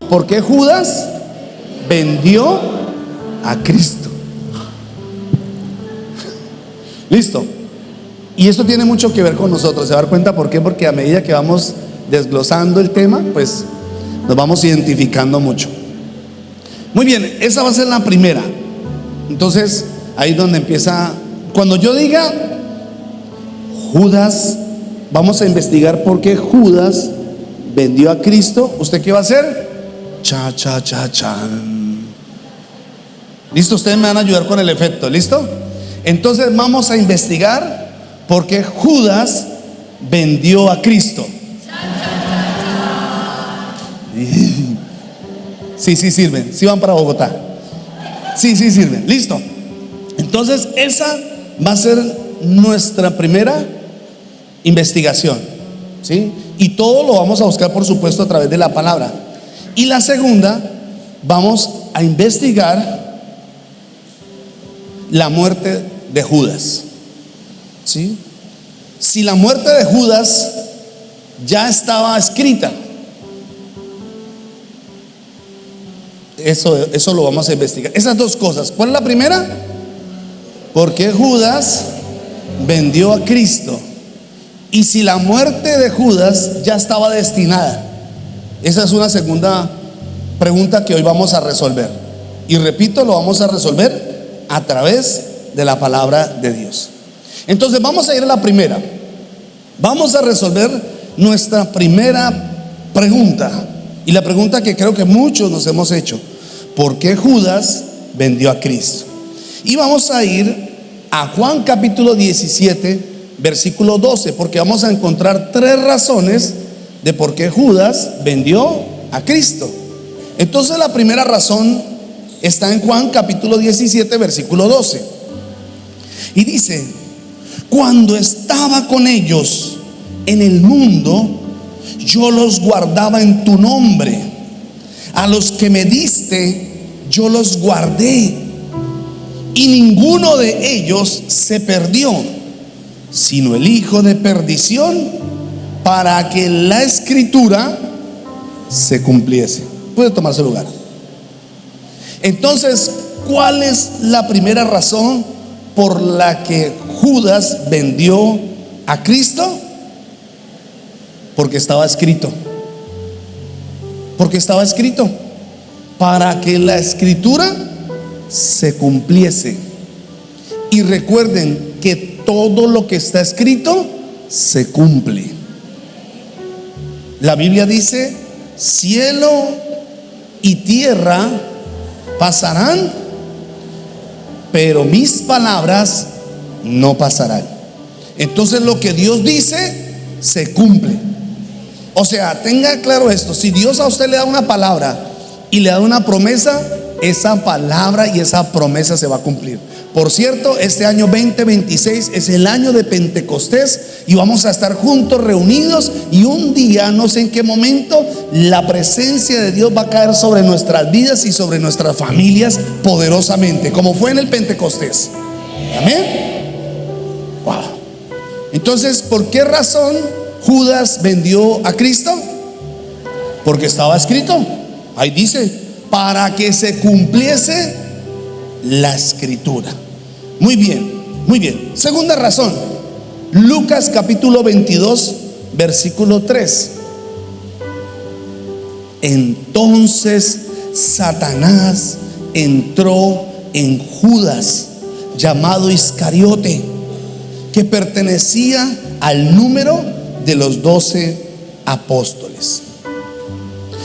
¿Por qué Judas vendió a Cristo? Listo. Y esto tiene mucho que ver con nosotros. ¿Se va a dar cuenta por qué? Porque a medida que vamos desglosando el tema, pues nos vamos identificando mucho. Muy bien, esa va a ser la primera. Entonces, ahí es donde empieza. Cuando yo diga Judas, vamos a investigar por qué Judas vendió a Cristo. ¿Usted qué va a hacer? Chan. ¿Listo? Ustedes me van a ayudar con el efecto. ¿Listo? Entonces vamos a investigar por qué Judas vendió a Cristo. Sí sirven. Sí van para Bogotá. Sí sirven. Listo. Entonces esa va a ser nuestra primera investigación, ¿sí? Y todo lo vamos a buscar, por supuesto, a través de la palabra. Y la segunda, vamos a investigar la muerte de Judas, ¿sí? Si la muerte de Judas ya estaba escrita, eso lo vamos a investigar. Esas dos cosas. ¿Cuál es la primera? ¿Por qué Judas vendió a Cristo? Y si la muerte de Judas ya estaba destinada. Esa es una segunda pregunta que hoy vamos a resolver. Y repito, lo vamos a resolver a través de la palabra de Dios. Entonces vamos a ir a la primera. Vamos a resolver nuestra primera pregunta. Y la pregunta que creo que muchos nos hemos hecho: ¿por qué Judas vendió a Cristo? Y vamos a ir a Juan capítulo 17, versículo 12, porque vamos a encontrar tres razones de por qué Judas vendió a Cristo. Entonces la primera razón está en Juan capítulo 17, versículo 12. Y dice: cuando estaba con ellos en el mundo, yo los guardaba en tu nombre. A los que me diste, yo los guardé. Y ninguno de ellos se perdió, sino el hijo de perdición, para que la escritura se cumpliese. Puede tomarse lugar. Entonces, ¿cuál es la primera razón por la que Judas vendió a Cristo? Porque estaba escrito. Porque estaba escrito. Para que la escritura se cumpliese. Y recuerden que todo lo que está escrito se cumple. La Biblia dice: cielo y tierra pasarán, pero mis palabras no pasarán. Entonces lo que Dios dice se cumple. O sea, tenga claro esto: si Dios a usted le da una palabra y le da una promesa, esa palabra y esa promesa se va a cumplir. Por cierto, este año 2026 es el año de Pentecostés y vamos a estar juntos reunidos, y un día, no sé en qué momento, la presencia de Dios va a caer sobre nuestras vidas y sobre nuestras familias poderosamente, como fue en el Pentecostés. Amén. Wow. Entonces, ¿por qué razón Judas vendió a Cristo? Porque estaba escrito. Ahí dice: para que se cumpliese la escritura. Muy bien, muy bien. Segunda razón, Lucas capítulo 22, versículo 3. Entonces Satanás entró en Judas, llamado Iscariote, que pertenecía al número de los 12 apóstoles.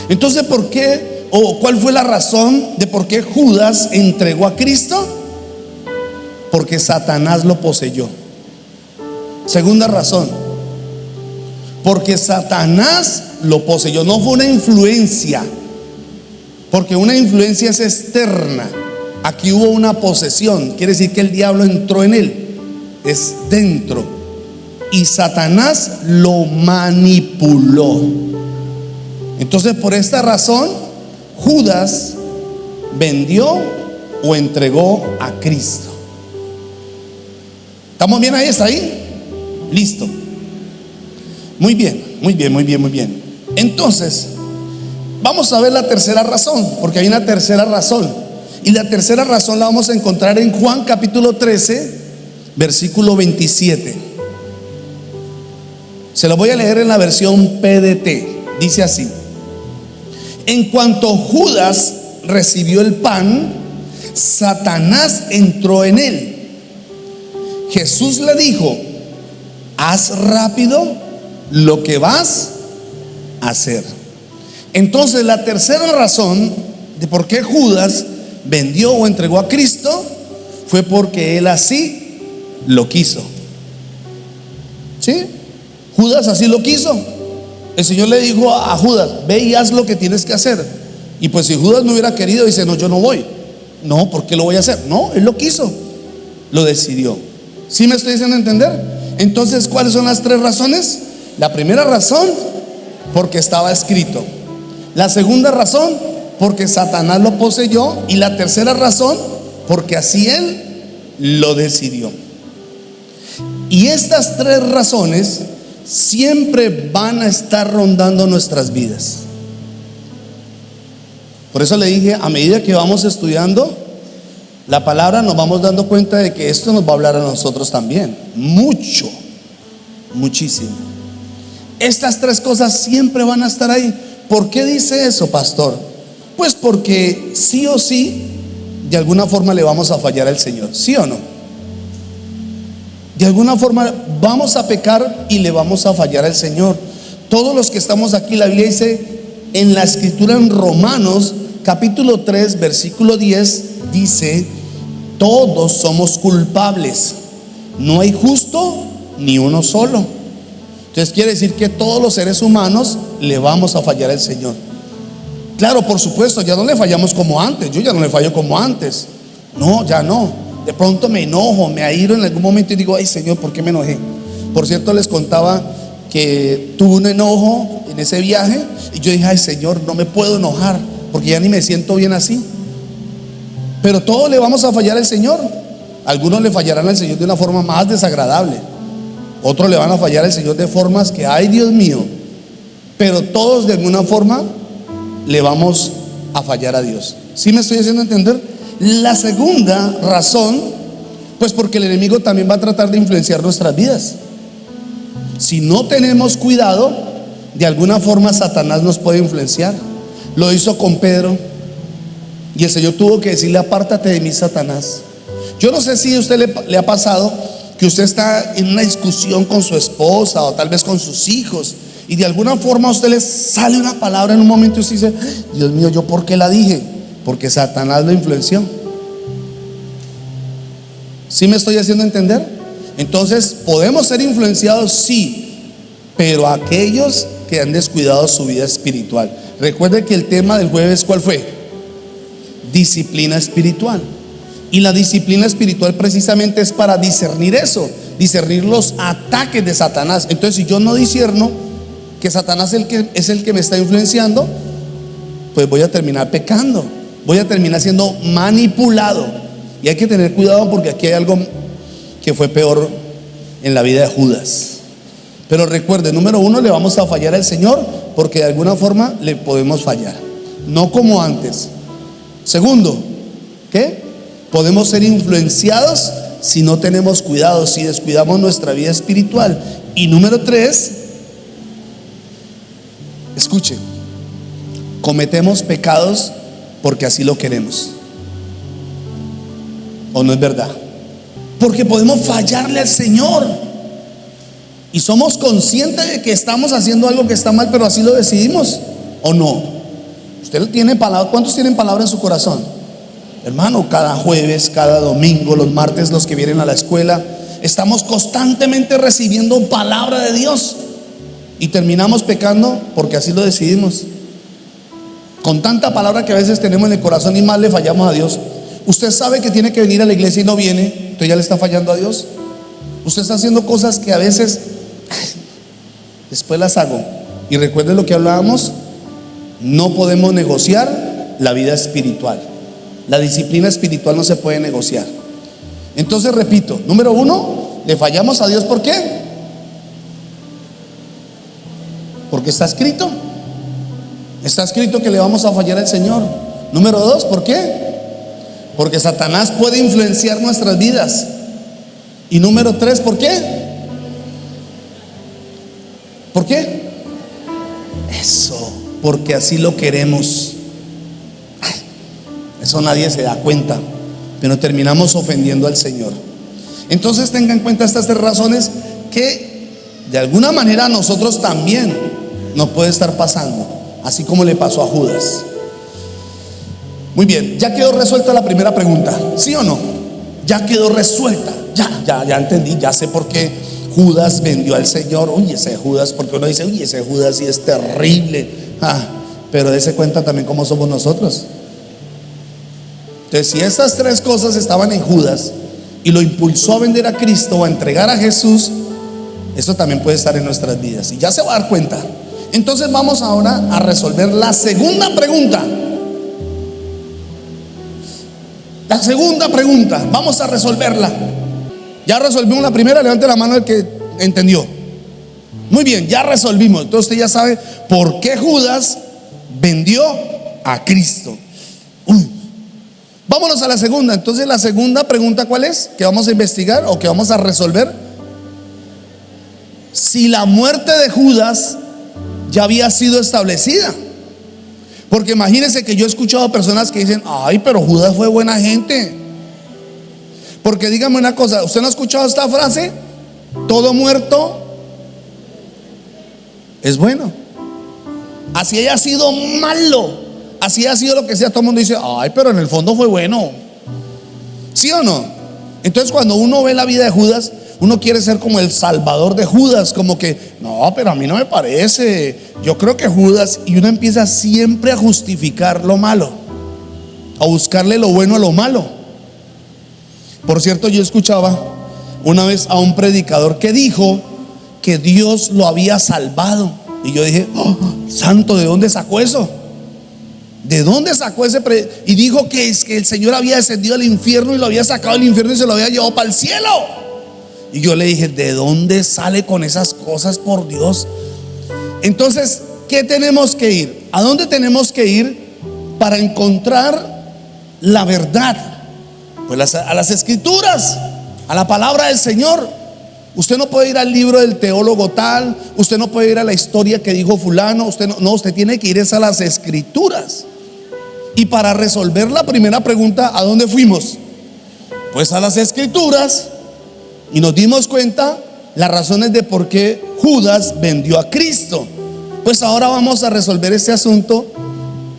Entonces, ¿por qué o cuál fue la razón de por qué Judas entregó a Cristo? Porque Satanás lo poseyó. Segunda razón, porque Satanás lo poseyó. No fue una influencia, porque una influencia es externa. Aquí hubo una posesión, quiere decir que el diablo entró en él, es dentro, y Satanás lo manipuló. Entonces, por esta razón, Judas vendió o entregó a Cristo. ¿Estamos bien ahí? ¿Está ahí? Listo. Muy bien, muy bien, muy bien, muy bien. Entonces, Vamos a ver la tercera razón, porque hay una tercera razón. Y la tercera razón la vamos a encontrar en Juan capítulo 13, versículo 27. Se lo voy a leer en la versión PDT. Dice así: en cuanto Judas recibió el pan, Satanás entró en él. Jesús le dijo: haz rápido lo que vas a hacer. Entonces, la tercera razón de por qué Judas vendió o entregó a Cristo fue porque él así lo quiso. ¿Sí? Judas así lo quiso. El Señor le dijo a Judas: ve y haz lo que tienes que hacer. Y pues si Judas no hubiera querido, dice: no, yo no voy. No, ¿por qué lo voy a hacer? No, él lo quiso, lo decidió. ¿Sí me estoy haciendo entender? Entonces, ¿cuáles son las tres razones? La primera razón, porque estaba escrito. La segunda razón, porque Satanás lo poseyó. Y la tercera razón, porque así él lo decidió. Y estas tres razones siempre van a estar rondando nuestras vidas. Por eso le dije, a medida que vamos estudiando la palabra, nos vamos dando cuenta de que esto nos va a hablar a nosotros también. Mucho, muchísimo. Estas tres cosas siempre van a estar ahí. ¿Por qué dice eso, pastor? Pues porque sí o sí, de alguna forma le vamos a fallar al Señor. ¿Sí o no? De alguna forma vamos a pecar y le vamos a fallar al Señor. Todos los que estamos aquí, la Biblia dice en la escritura en Romanos capítulo 3 versículo 10, dice: todos somos culpables, no hay justo ni uno solo. Entonces quiere decir que todos los seres humanos le vamos a fallar al Señor. Claro, por supuesto, ya no le fallamos como antes. Yo ya no le fallo como antes. No, ya no. De pronto me enojo, me airo en algún momento y digo: ay, Señor, ¿por qué me enojé? Por cierto, les contaba que tuve un enojo en ese viaje y yo dije: ay, Señor, no me puedo enojar porque ya ni me siento bien así. Pero todos le vamos a fallar al Señor. Algunos le fallarán al Señor de una forma más desagradable, otros le van a fallar al Señor de formas que, ay, Dios mío. Pero todos de alguna forma le vamos a fallar a Dios. ¿Sí me estoy haciendo entender? La segunda razón, pues porque el enemigo también va a tratar de influenciar nuestras vidas. Si no tenemos cuidado, de alguna forma Satanás nos puede influenciar. Lo hizo con Pedro y el Señor tuvo que decirle: apártate de mí, Satanás. Yo no sé si a usted le ha pasado que usted está en una discusión con su esposa o tal vez con sus hijos, y de alguna forma a usted le sale una palabra en un momento y usted dice: Dios mío, ¿yo por qué la dije? Porque Satanás lo influenció. ¿Sí me estoy haciendo entender? Entonces, podemos ser influenciados, sí, pero aquellos que han descuidado su vida espiritual. Recuerde que el tema del jueves, ¿cuál fue? Disciplina espiritual. Y la disciplina espiritual precisamente es para discernir eso, discernir los ataques de Satanás. Entonces, si yo no discierno que Satanás es el que me está influenciando, pues voy a terminar pecando, voy a terminar siendo manipulado. Y hay que tener cuidado porque aquí hay algo que fue peor en la vida de Judas. Pero recuerde, número uno, le vamos a fallar al Señor porque de alguna forma le podemos fallar, no como antes. Segundo, ¿qué? Podemos ser influenciados si no tenemos cuidado, si descuidamos nuestra vida espiritual. Y número tres, escuche, cometemos pecados porque así lo queremos. ¿O no es verdad? Porque podemos fallarle al Señor y somos conscientes de que estamos haciendo algo que está mal, pero así lo decidimos. ¿O no? Usted tiene palabra. ¿Cuántos tienen palabra en su corazón? Hermano, cada jueves, cada domingo, los martes, los que vienen a la escuela, estamos constantemente recibiendo palabra de Dios y terminamos pecando porque así lo decidimos. Con tanta palabra que a veces tenemos en el corazón y más le fallamos a Dios. Usted sabe que tiene que venir a la iglesia y no viene, entonces ya le está fallando a Dios. Usted está haciendo cosas que a veces después las hago. Y recuerde lo que hablábamos: no podemos negociar la vida espiritual. La disciplina espiritual no se puede negociar. Entonces repito, número uno, le fallamos a Dios. ¿Por qué? Porque está escrito. Está escrito que le vamos a fallar al Señor. Número 2, ¿por qué? Porque Satanás puede influenciar nuestras vidas. Y número 3, ¿por qué? ¿Por qué? Eso, porque así lo queremos. Ay, eso nadie se da cuenta, pero terminamos ofendiendo al Señor. Entonces tenga en cuenta estas 3 razones que de alguna manera a nosotros también nos puede estar pasando, así como le pasó a Judas. Muy bien, ya quedó resuelta la primera pregunta, ¿sí o no? Ya quedó resuelta, ya entendí, ya sé por qué Judas vendió al Señor. Uy, ese Judas, porque uno dice, uy, ese Judas sí es terrible. Pero dése cuenta también cómo somos nosotros. Entonces, si estas 3 cosas estaban en Judas y lo impulsó a vender a Cristo o a entregar a Jesús, eso también puede estar en nuestras vidas y ya se va a dar cuenta. Entonces vamos ahora a resolver la segunda pregunta. La segunda pregunta, vamos a resolverla. Ya resolvimos la primera, levante la mano el que entendió. Muy bien, ya resolvimos. Entonces usted ya sabe por qué Judas vendió a Cristo. Vámonos a la segunda. Entonces la segunda pregunta, ¿cuál es? Que vamos a investigar o que vamos a resolver. Si la muerte de Judas ya había sido establecida. Porque imagínense que yo he escuchado personas que dicen, ay, pero Judas fue buena gente. Porque dígame una cosa, ¿usted no ha escuchado esta frase? Todo muerto es bueno. Así haya sido malo, así haya sido lo que sea, todo el mundo dice, ay, pero en el fondo fue bueno. ¿Sí o no? Entonces cuando uno ve la vida de Judas, uno quiere ser como el salvador de Judas, como que, no, pero a mí no me parece, yo creo que Judas, y uno empieza siempre a justificar lo malo, a buscarle lo bueno a lo malo. Por cierto, yo escuchaba una vez a un predicador que dijo que Dios lo había salvado. Y yo dije, oh, santo, ¿de dónde sacó eso? ¿De dónde sacó ese Y dijo que es que el Señor había descendido al infierno y lo había sacado del infierno y se lo había llevado para el cielo. Y yo le dije, ¿de dónde sale con esas cosas, por Dios? Entonces, ¿qué tenemos que ir? ¿A dónde tenemos que ir para encontrar la verdad? Pues a las escrituras, a la palabra del Señor. Usted no puede ir al libro del teólogo tal, usted no puede ir a la historia que dijo fulano, usted no, usted tiene que ir a las escrituras. Y para resolver la primera pregunta, ¿a dónde fuimos? Pues a las escrituras. Y nos dimos cuenta las razones de por qué Judas vendió a Cristo. Pues ahora vamos a resolver este asunto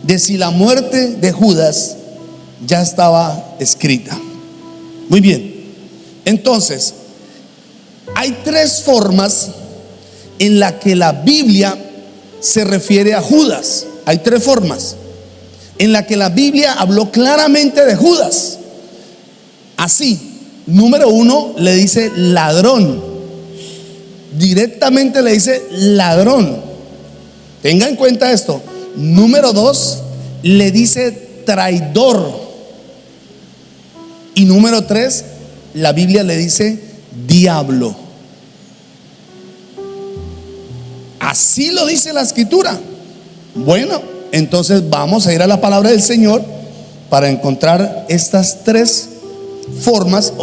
de si la muerte de Judas ya estaba escrita. Muy bien. Entonces, hay 3 formas en las que la Biblia se refiere a Judas. Hay 3 formas en las que la Biblia habló claramente de Judas. Así, número 1 le dice ladrón. Directamente le dice ladrón. Tenga en cuenta esto. Número 2 le dice traidor. Y número 3, la Biblia le dice diablo. Así lo dice la escritura. Bueno, entonces vamos a ir a la palabra del Señor para encontrar estas 3 formas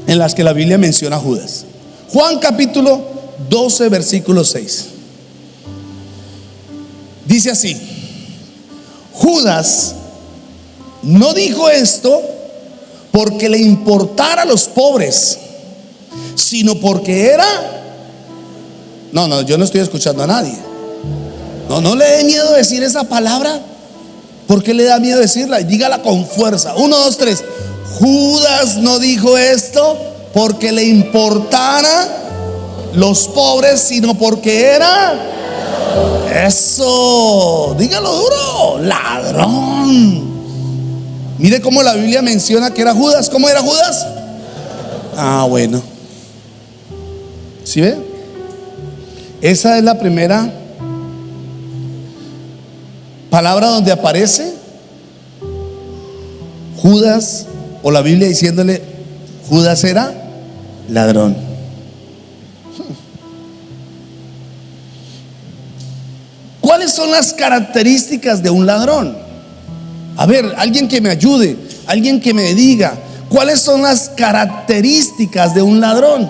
en las que la Biblia menciona a Judas. Juan capítulo 12 versículo 6 dice así: Judas no dijo esto porque le importara a los pobres, sino porque era... No, yo no estoy escuchando a nadie. No le dé miedo decir esa palabra. ¿Por qué le da miedo decirla? Dígala con fuerza. 1, 2, 3. Judas no dijo esto porque le importara los pobres, sino porque era... Eso, dígalo duro, ladrón. Mire cómo la Biblia menciona que era Judas. ¿Cómo era Judas? Bueno. ¿Sí ve? Esa es la primera palabra donde aparece Judas, o la Biblia diciéndole Judas era ladrón. ¿Cuáles son las características de un ladrón? A ver, alguien que me ayude, alguien que me diga, ¿cuáles son las características de un ladrón?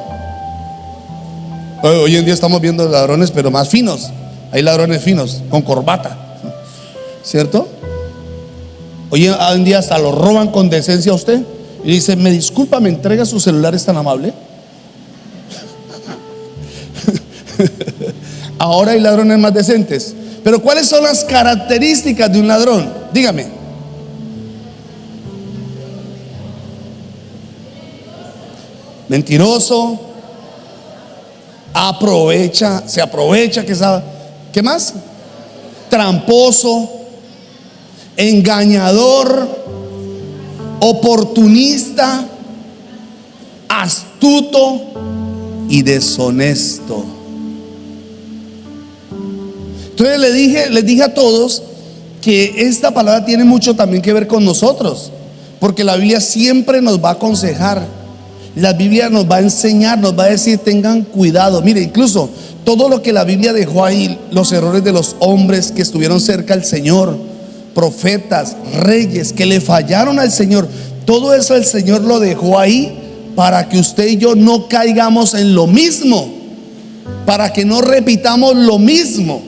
Hoy en día estamos viendo ladrones, pero más finos. Hay ladrones finos, con corbata, ¿cierto? Hoy en día hasta lo roban con decencia a usted. Y dice, me disculpa, ¿me entrega su celular? ¿Es tan amable? Ahora hay ladrones más decentes. Pero ¿cuáles son las características de un ladrón? Dígame. Mentiroso, se aprovecha, que sabe. ¿Qué más? Tramposo, engañador, oportunista, astuto y deshonesto. Entonces les dije a todos que esta palabra tiene mucho también que ver con nosotros, porque la Biblia siempre nos va a aconsejar, la Biblia nos va a enseñar, nos va a decir tengan cuidado. Mire, incluso todo lo que la Biblia dejó ahí, los errores de los hombres que estuvieron cerca al Señor, profetas, reyes que le fallaron al Señor, todo eso el Señor lo dejó ahí para que usted y yo no caigamos en lo mismo, para que no repitamos lo mismo.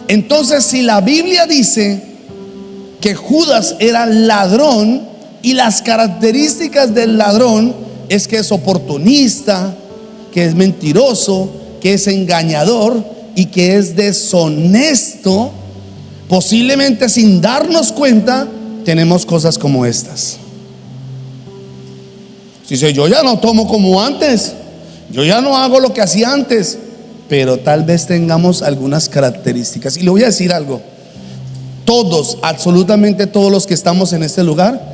Entonces, si la Biblia dice que Judas era ladrón, y las características del ladrón es que es oportunista, que es mentiroso, que es engañador y que es deshonesto, posiblemente sin darnos cuenta tenemos cosas como estas. Si dice, yo ya no tomo como antes, yo ya no hago lo que hacía antes, pero tal vez tengamos algunas características. Y le voy a decir algo, todos, absolutamente todos los que estamos en este lugar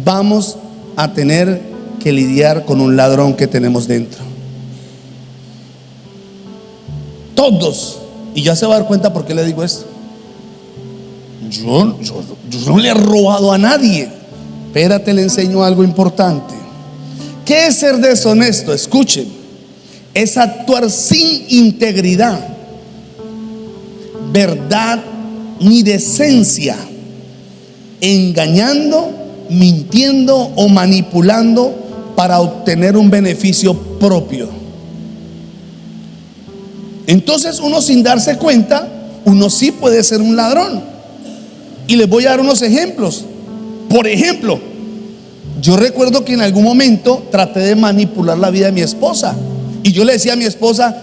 vamos a tener que lidiar con un ladrón que tenemos dentro. Todos. Y ya se va a dar cuenta por qué le digo esto. Yo no le he robado a nadie. Espérate, le enseño algo importante. ¿Qué es ser deshonesto? Escuchen, es actuar sin integridad, verdad ni decencia, engañando, mintiendo o manipulando para obtener un beneficio propio. Entonces uno, sin darse cuenta, uno sí puede ser un ladrón. Y les voy a dar unos ejemplos. Por ejemplo, yo recuerdo que en algún momento traté de manipular la vida de mi esposa. Y yo le decía a mi esposa,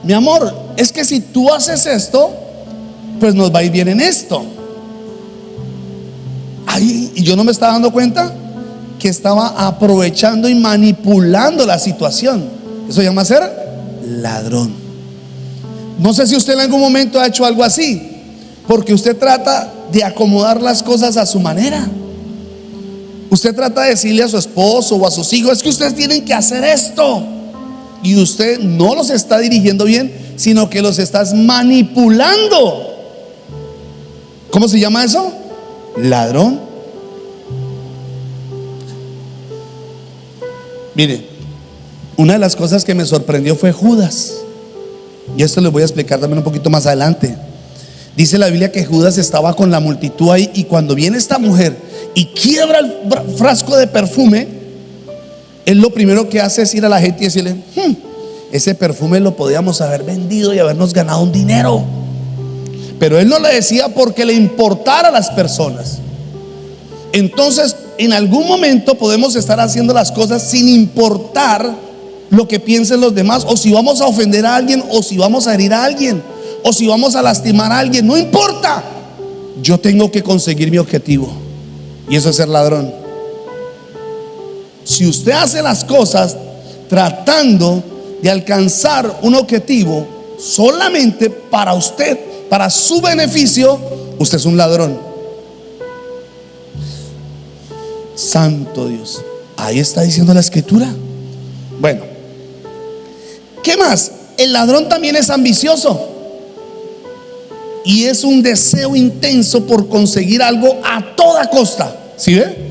mi amor, es que si tú haces esto, pues nos va a ir bien en esto. Ay, y yo no me estaba dando cuenta que estaba aprovechando y manipulando la situación. Eso se llama ser ladrón. No sé si usted en algún momento ha hecho algo así, porque usted trata de acomodar las cosas a su manera. Usted trata de decirle a su esposo o a sus hijos, es que ustedes tienen que hacer esto, y usted no los está dirigiendo bien, sino que los estás manipulando. ¿Cómo se llama eso? Ladrón. Mire, una de las cosas que me sorprendió fue Judas, y esto les voy a explicar también un poquito más adelante. Dice la Biblia que Judas estaba con la multitud ahí, y cuando viene esta mujer y quiebra el frasco de perfume, él lo primero que hace es ir a la gente y decirle, ese perfume lo podíamos haber vendido y habernos ganado un dinero. Pero él no le decía porque le importara a las personas. Entonces, en algún momento podemos estar haciendo las cosas sin importar lo que piensen los demás, o si vamos a ofender a alguien, o si vamos a herir a alguien, o si vamos a lastimar a alguien. No importa, yo tengo que conseguir mi objetivo, y eso es ser ladrón. Si usted hace las cosas tratando de alcanzar un objetivo solamente para usted, para su beneficio, usted es un ladrón. Santo Dios, ahí está diciendo la escritura. Bueno, ¿qué más? El ladrón también es ambicioso, y es un deseo intenso por conseguir algo a toda costa. ¿Sí ve?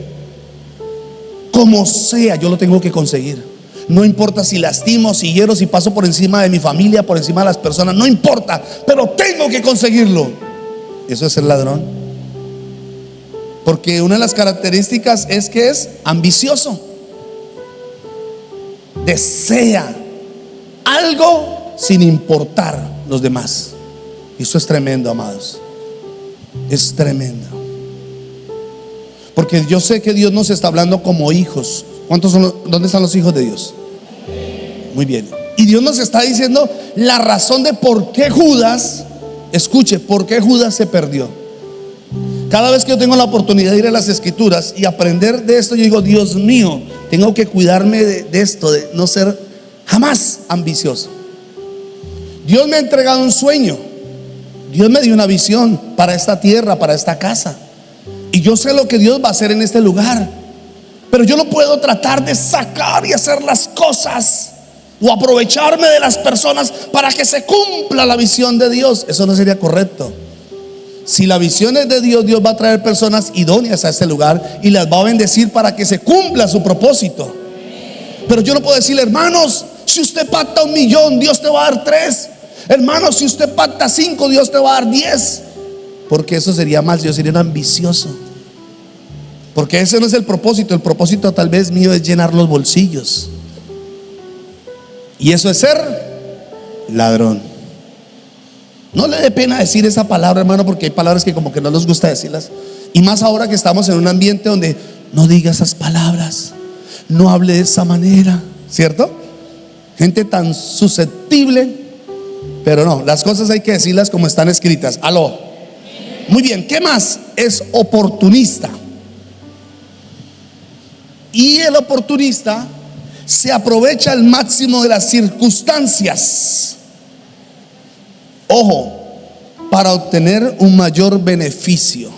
Como sea, yo lo tengo que conseguir. No importa si lastimo, si hiero, si paso por encima de mi familia, por encima de las personas, no importa, pero tengo que conseguirlo. Eso es ser ladrón. Porque una de las características es que es ambicioso. Desea algo sin importar los demás. Eso es tremendo, amados. Es tremendo. Porque yo sé que Dios nos está hablando como hijos. ¿Dónde están los hijos de Dios? Muy bien. Y Dios nos está diciendo la razón de por qué Judas, escuche, por qué Judas se perdió. Cada vez que yo tengo la oportunidad de ir a las Escrituras y aprender de esto, yo digo, Dios mío, tengo que cuidarme de esto, de no ser jamás ambicioso. Dios me ha entregado un sueño. Dios me dio una visión para esta tierra, para esta casa. Y yo sé lo que Dios va a hacer en este lugar. Pero yo no puedo tratar de sacar y hacer las cosas o aprovecharme de las personas para que se cumpla la visión de Dios. Eso no sería correcto. Si la visión es de Dios, Dios va a traer personas idóneas a este lugar y las va a bendecir para que se cumpla su propósito. Pero yo no puedo decirle, hermanos, si usted pacta 1 millón, Dios te va a dar 3. Hermanos, si usted pacta 5, Dios te va a dar 10. Porque eso sería mal, yo sería un ambicioso. Porque ese no es el propósito. El propósito tal vez mío es llenar los bolsillos. Y eso es ser ladrón. No le dé pena decir esa palabra, hermano, porque hay palabras que como que no nos gusta decirlas. Y más ahora que estamos en un ambiente donde no diga esas palabras, no hable de esa manera, ¿cierto? Gente tan susceptible. Pero no, las cosas hay que decirlas como están escritas. Aló. Muy bien, ¿qué más? Es oportunista. Y el oportunista se aprovecha al máximo de las circunstancias, ojo, para obtener un mayor beneficio.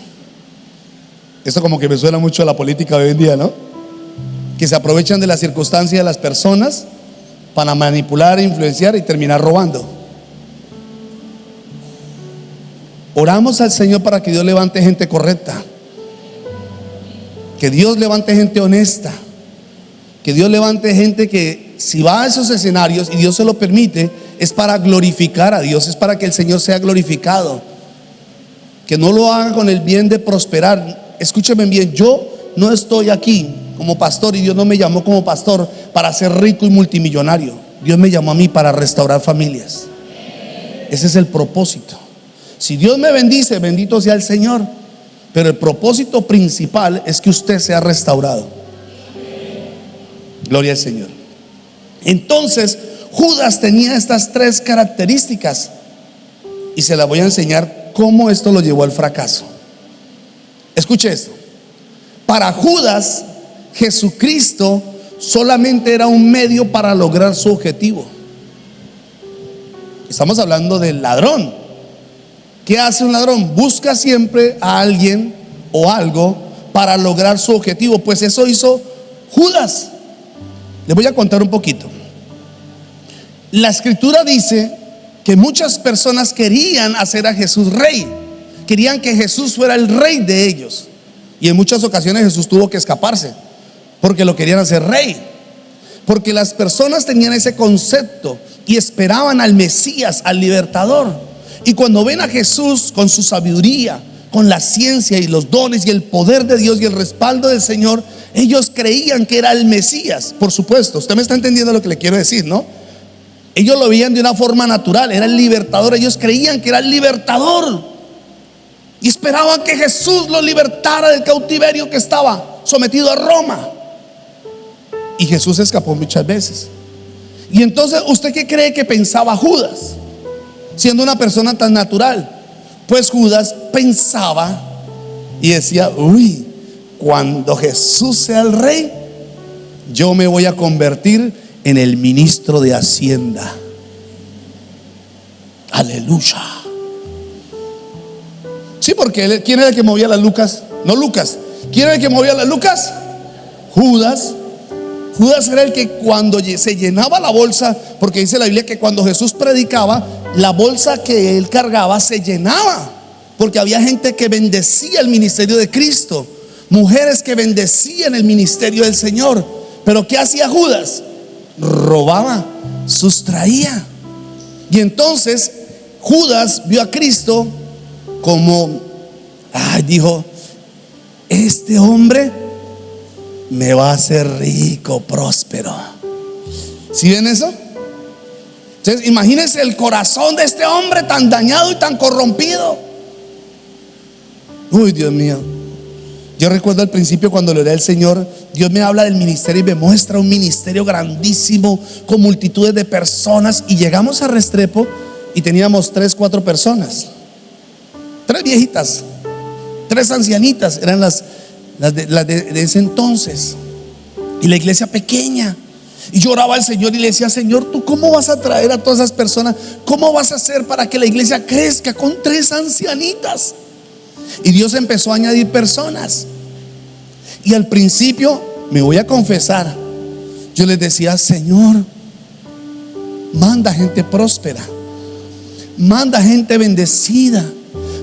Esto como que me suena mucho a la política de hoy en día, ¿no? Que se aprovechan de las circunstancias de las personas para manipular, influenciar y terminar robando. Oramos al Señor para que Dios levante gente correcta, que Dios levante gente honesta, que Dios levante gente que si va a esos escenarios y Dios se lo permite, es para glorificar a Dios, es para que el Señor sea glorificado, que no lo haga con el bien de prosperar. Escúcheme bien, yo no estoy aquí como pastor y Dios no me llamó como pastor para ser rico y multimillonario. Dios me llamó a mí para restaurar familias. Ese es el propósito. Si Dios me bendice, bendito sea el Señor. Pero el propósito principal es que usted sea restaurado. Gloria al Señor. Entonces Judas tenía estas 3 características y se las voy a enseñar cómo esto lo llevó al fracaso. Escuche esto. Para Judas, Jesucristo solamente era un medio para lograr su objetivo. Estamos hablando del ladrón. ¿Qué hace un ladrón? Busca siempre a alguien o algo para lograr su objetivo. Pues eso hizo Judas. Les voy a contar un poquito. La Escritura dice que muchas personas querían hacer a Jesús rey. Querían que Jesús fuera el rey de ellos. Y en muchas ocasiones Jesús tuvo que escaparse porque lo querían hacer rey. Porque las personas tenían ese concepto y esperaban al Mesías, al libertador. Y cuando ven a Jesús con su sabiduría, con la ciencia y los dones y el poder de Dios y el respaldo del Señor, ellos creían que era el Mesías. Por supuesto, usted me está entendiendo lo que le quiero decir, ¿no? Ellos lo veían de una forma natural, era el libertador. Ellos creían que era el libertador y esperaban que Jesús los libertara del cautiverio que estaba sometido a Roma. Y Jesús escapó muchas veces. Y entonces, ¿usted qué cree que pensaba Judas? Siendo una persona tan natural, pues Judas pensaba y decía, uy, cuando Jesús sea el rey, yo me voy a convertir en el ministro de Hacienda. Aleluya. Sí, porque ¿quién era el que movía las lucas? No Lucas. ¿Quién era el que movía las lucas? Judas. Judas era el que cuando se llenaba la bolsa, porque dice la Biblia que cuando Jesús predicaba, la bolsa que él cargaba se llenaba, porque había gente que bendecía el ministerio de Cristo, mujeres que bendecían el ministerio del Señor. Pero ¿qué hacía Judas? robaba, sustraía. Y entonces Judas vio a Cristo como, dijo, este hombre me va a hacer rico, próspero. ¿Sí ven eso? Entonces imagínense el corazón de este hombre tan dañado y tan corrompido. Uy, Dios mío. Yo recuerdo al principio cuando le oré al Señor, Dios me habla del ministerio y me muestra un ministerio grandísimo con multitudes de personas. Y llegamos a Restrepo y teníamos 3, 4 personas, 3 viejitas, 3 ancianitas, eran las de ese entonces. Y la iglesia pequeña. Y yo oraba al Señor y le decía, Señor, ¿tú cómo vas a traer a todas esas personas? ¿Cómo vas a hacer para que la iglesia crezca con 3 ancianitas? Y Dios empezó a añadir personas. Y al principio, me voy a confesar, yo les decía, Señor, manda gente próspera, manda gente bendecida,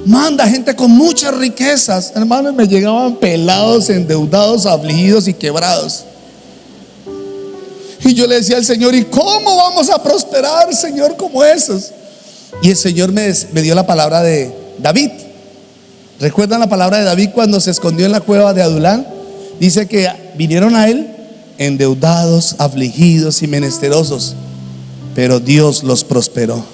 manda gente con muchas riquezas. Hermanos, me llegaban pelados, endeudados, afligidos y quebrados. Y yo le decía al Señor, ¿y cómo vamos a prosperar, Señor, como esos? Y el Señor me dio la palabra de David. ¿Recuerdan la palabra de David cuando se escondió en la cueva de Adulán? Dice que vinieron a él endeudados, afligidos y menesterosos, pero Dios los prosperó.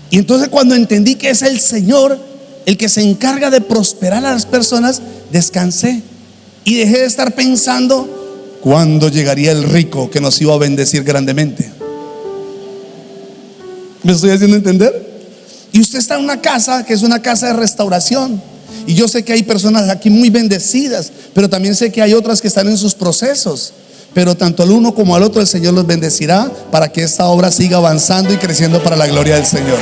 Y entonces cuando entendí que es el Señor el que se encarga de prosperar a las personas, descansé y dejé de estar pensando cuándo llegaría el rico que nos iba a bendecir grandemente. ¿Me estoy haciendo entender? Y usted está en una casa que es una casa de restauración. Y yo sé que hay personas aquí muy bendecidas, pero también sé que hay otras que están en sus procesos. Pero tanto al uno como al otro el Señor los bendecirá para que esta obra siga avanzando y creciendo para la gloria del Señor.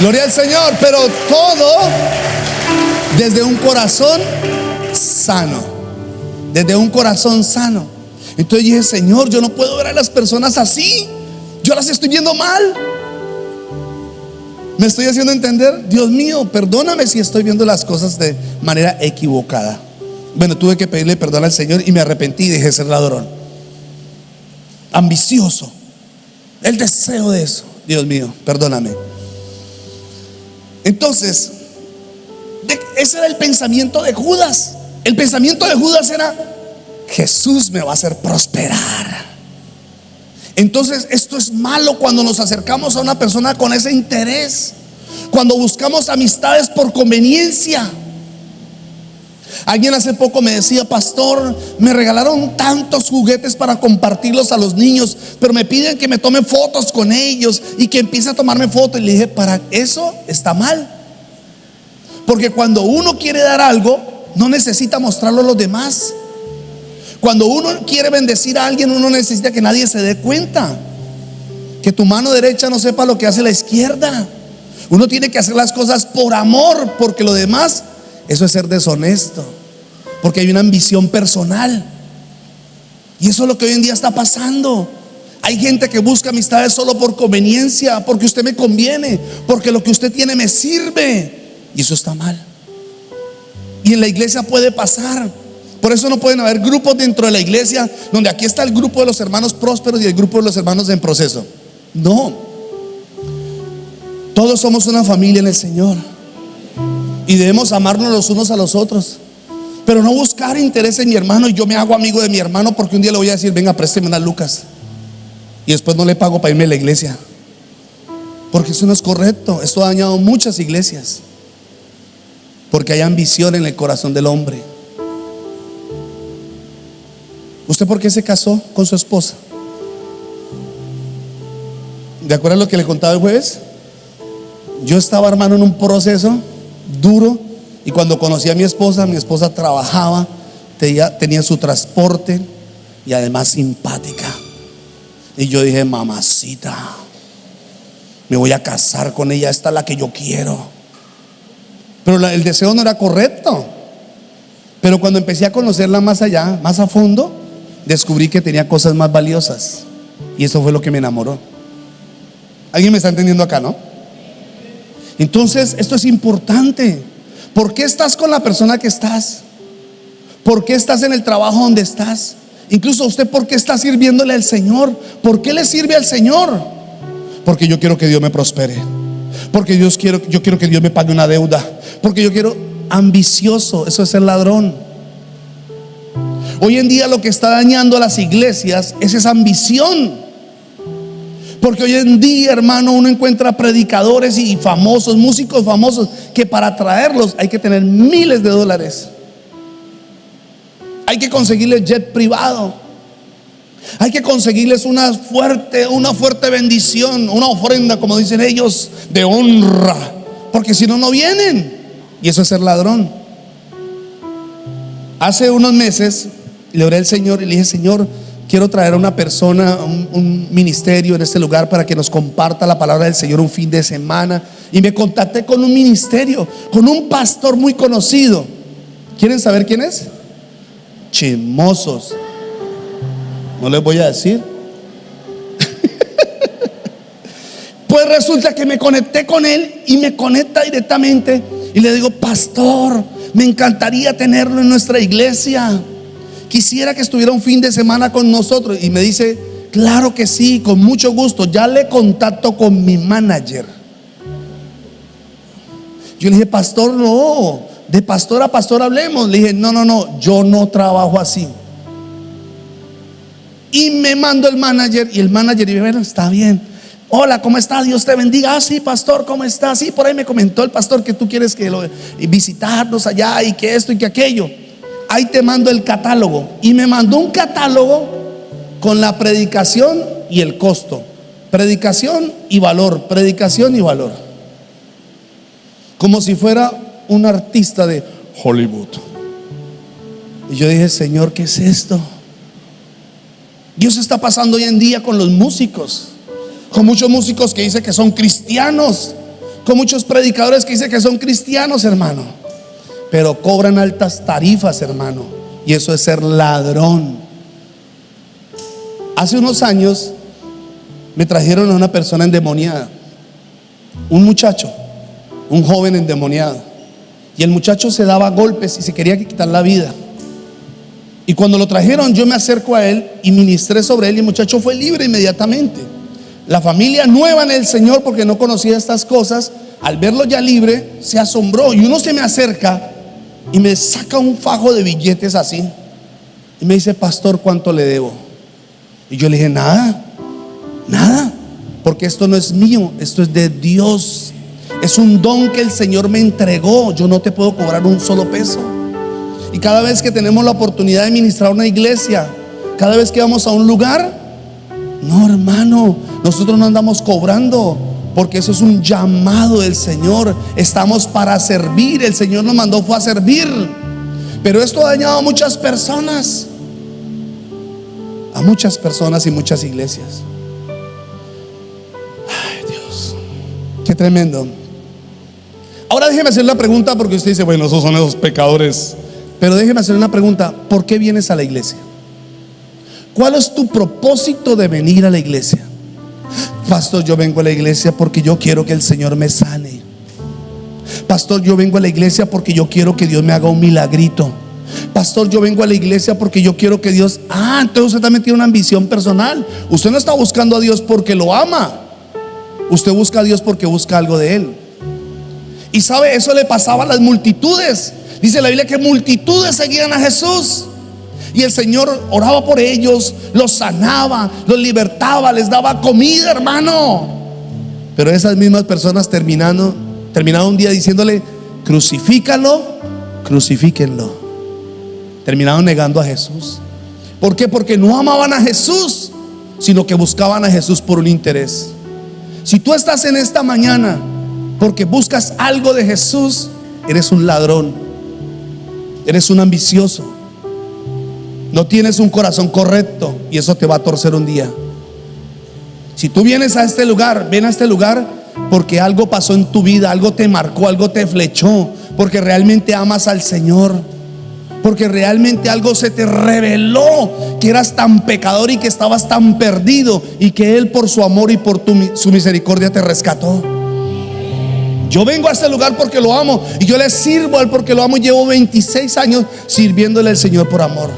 Gloria al Señor, pero todo desde un corazón sano. Desde un corazón sano. Entonces dije, Señor, yo no puedo ver a las personas así. Yo las estoy viendo mal. ¿Me estoy haciendo entender? Dios mío, perdóname si estoy viendo las cosas de manera equivocada. Bueno, tuve que pedirle perdón al Señor y me arrepentí y dejé de ser ladrón. Ambicioso. El deseo de eso. Dios mío, perdóname. Entonces, ese era el pensamiento de Judas. El pensamiento de Judas era: Jesús me va a hacer prosperar. Entonces esto es malo cuando nos acercamos a una persona con ese interés, cuando buscamos amistades por conveniencia. Alguien hace poco me decía: pastor, me regalaron tantos juguetes para compartirlos a los niños, pero me piden que me tome fotos con ellos y que empiece a tomarme fotos. Y le dije: para eso está mal, porque cuando uno quiere dar algo, no necesita mostrarlo a los demás. Cuando uno quiere bendecir a alguien, uno necesita que nadie se dé cuenta, que tu mano derecha no sepa lo que hace la izquierda. Uno tiene que hacer las cosas por amor, porque lo demás, eso es ser deshonesto, porque hay una ambición personal. Y eso es lo que hoy en día está pasando. Hay gente que busca amistades solo por conveniencia, porque usted me conviene, porque lo que usted tiene me sirve. Y eso está mal. Y en la iglesia puede pasar. Por eso no pueden haber grupos dentro de la iglesia donde aquí está el grupo de los hermanos prósperos y el grupo de los hermanos en proceso. No. Todos somos una familia en el Señor y debemos amarnos los unos a los otros, pero no buscar interés en mi hermano. Y yo me hago amigo de mi hermano porque un día le voy a decir: venga, présteme unas lucas, y después no le pago para irme a la iglesia, porque eso no es correcto. Esto ha dañado muchas iglesias, porque hay ambición en el corazón del hombre. ¿Usted por qué se casó con su esposa? ¿De acuerdo a lo que le contaba el jueves? Yo estaba, hermano, en un proceso duro. Y cuando conocí a mi esposa trabajaba, tenía su transporte y además simpática. Y yo dije: mamacita, me voy a casar con ella, esta es la que yo quiero. Pero el deseo no era correcto. Pero cuando empecé a conocerla más allá, más a fondo, descubrí que tenía cosas más valiosas. Y eso fue lo que me enamoró. ¿Alguien me está entendiendo acá, no? Entonces esto es importante. ¿Por qué estás con la persona que estás? ¿Por qué estás en el trabajo donde estás? Incluso usted, ¿por qué está sirviéndole al Señor? ¿Por qué le sirve al Señor? Porque yo quiero que Dios me prospere, porque yo quiero que Dios me pague una deuda, porque yo quiero. Ambicioso, eso es ser ladrón. Hoy en día lo que está dañando a las iglesias es esa ambición. Porque hoy en día, hermano, uno encuentra predicadores y famosos, músicos famosos, que para traerlos hay que tener miles de dólares. Hay que conseguirles jet privado. Hay que conseguirles una fuerte bendición, una ofrenda, como dicen ellos, de honra. Porque si no, no vienen. Y eso es ser ladrón. Hace unos meses le oré al Señor y le dije: Señor, quiero traer a una persona, un ministerio en este lugar para que nos comparta la palabra del Señor un fin de semana. Y me contacté con un ministerio, con un pastor muy conocido. ¿Quieren saber quién es? Chismosos. No les voy a decir. Pues resulta que me conecté con él y me conecta directamente. Y le digo: pastor, me encantaría tenerlo en nuestra iglesia. Quisiera que estuviera un fin de semana con nosotros. Y me dice: claro que sí, con mucho gusto. Ya le contacto con mi manager. Yo le dije: pastor, no, de pastor a pastor hablemos. Le dije: no, yo no trabajo así. Y me mandó el manager. Y el manager dice: bueno, está bien. Hola, ¿cómo estás? Dios te bendiga. Ah, sí, pastor, ¿cómo estás? Sí, por ahí me comentó el pastor que tú quieres que visitarnos allá y que esto y que aquello. Ahí te mando el catálogo. Y me mandó un catálogo con la predicación y el costo. Predicación y valor, predicación y valor. Como si fuera un artista de Hollywood. Y yo dije: Señor, ¿qué es esto? Dios está pasando hoy en día con los músicos. Con muchos músicos que dicen que son cristianos, con muchos predicadores que dicen que son cristianos, hermano, pero cobran altas tarifas, hermano. Y eso es ser ladrón. Hace unos años me trajeron a una persona endemoniada, un muchacho, un joven endemoniado. Y el muchacho se daba golpes y se quería quitar la vida. Y cuando lo trajeron, yo me acerco a él y ministré sobre él, y el muchacho fue libre inmediatamente. La familia nueva en el Señor, porque no conocía estas cosas, al verlo ya libre, se asombró. Y uno se me acerca y me saca un fajo de billetes así y me dice: pastor, ¿cuánto le debo? Y yo le dije: nada, porque esto no es mío, esto es de Dios. Es un don que el Señor me entregó. Yo no te puedo cobrar un solo peso. Y cada vez que tenemos la oportunidad de ministrar una iglesia, cada vez que vamos a un lugar, no, hermano, nosotros no andamos cobrando, porque eso es un llamado del Señor. Estamos para servir. El Señor nos mandó fue a servir. Pero esto ha dañado a muchas personas, y muchas iglesias. Ay, Dios, qué tremendo. Ahora déjeme hacer una pregunta, porque usted dice: bueno, esos son esos pecadores. Pero déjeme hacer una pregunta: ¿por qué vienes a la iglesia? ¿Cuál es tu propósito de venir a la iglesia? Pastor, yo vengo a la iglesia porque yo quiero que el Señor me sane. Pastor, yo vengo a la iglesia porque yo quiero que Dios me haga un milagrito. Pastor, yo vengo a la iglesia porque yo quiero que Dios. Entonces usted también tiene una ambición personal. Usted no está buscando a Dios porque lo ama. Usted busca a Dios porque busca algo de Él. Y sabe, eso le pasaba a las multitudes. Dice la Biblia que multitudes seguían a Jesús. Y el Señor oraba por ellos, los sanaba, los libertaba, les daba comida, hermano. Pero esas mismas personas terminaron un día diciéndole: crucifícalo, crucifíquenlo. Terminaron negando a Jesús. ¿Por qué? Porque no amaban a Jesús, sino que buscaban a Jesús por un interés. Si tú estás en esta mañana porque buscas algo de Jesús, eres un ladrón, eres un ambicioso. No tienes un corazón correcto, y eso te va a torcer un día. Si tú vienes a este lugar, ven a este lugar porque algo pasó en tu vida, algo te marcó, algo te flechó, porque realmente amas al Señor, porque realmente algo se te reveló, que eras tan pecador y que estabas tan perdido, y que Él por su amor y por su misericordia te rescató. Yo vengo a este lugar porque lo amo y yo le sirvo a Él porque lo amo. Llevo 26 años sirviéndole al Señor por amor.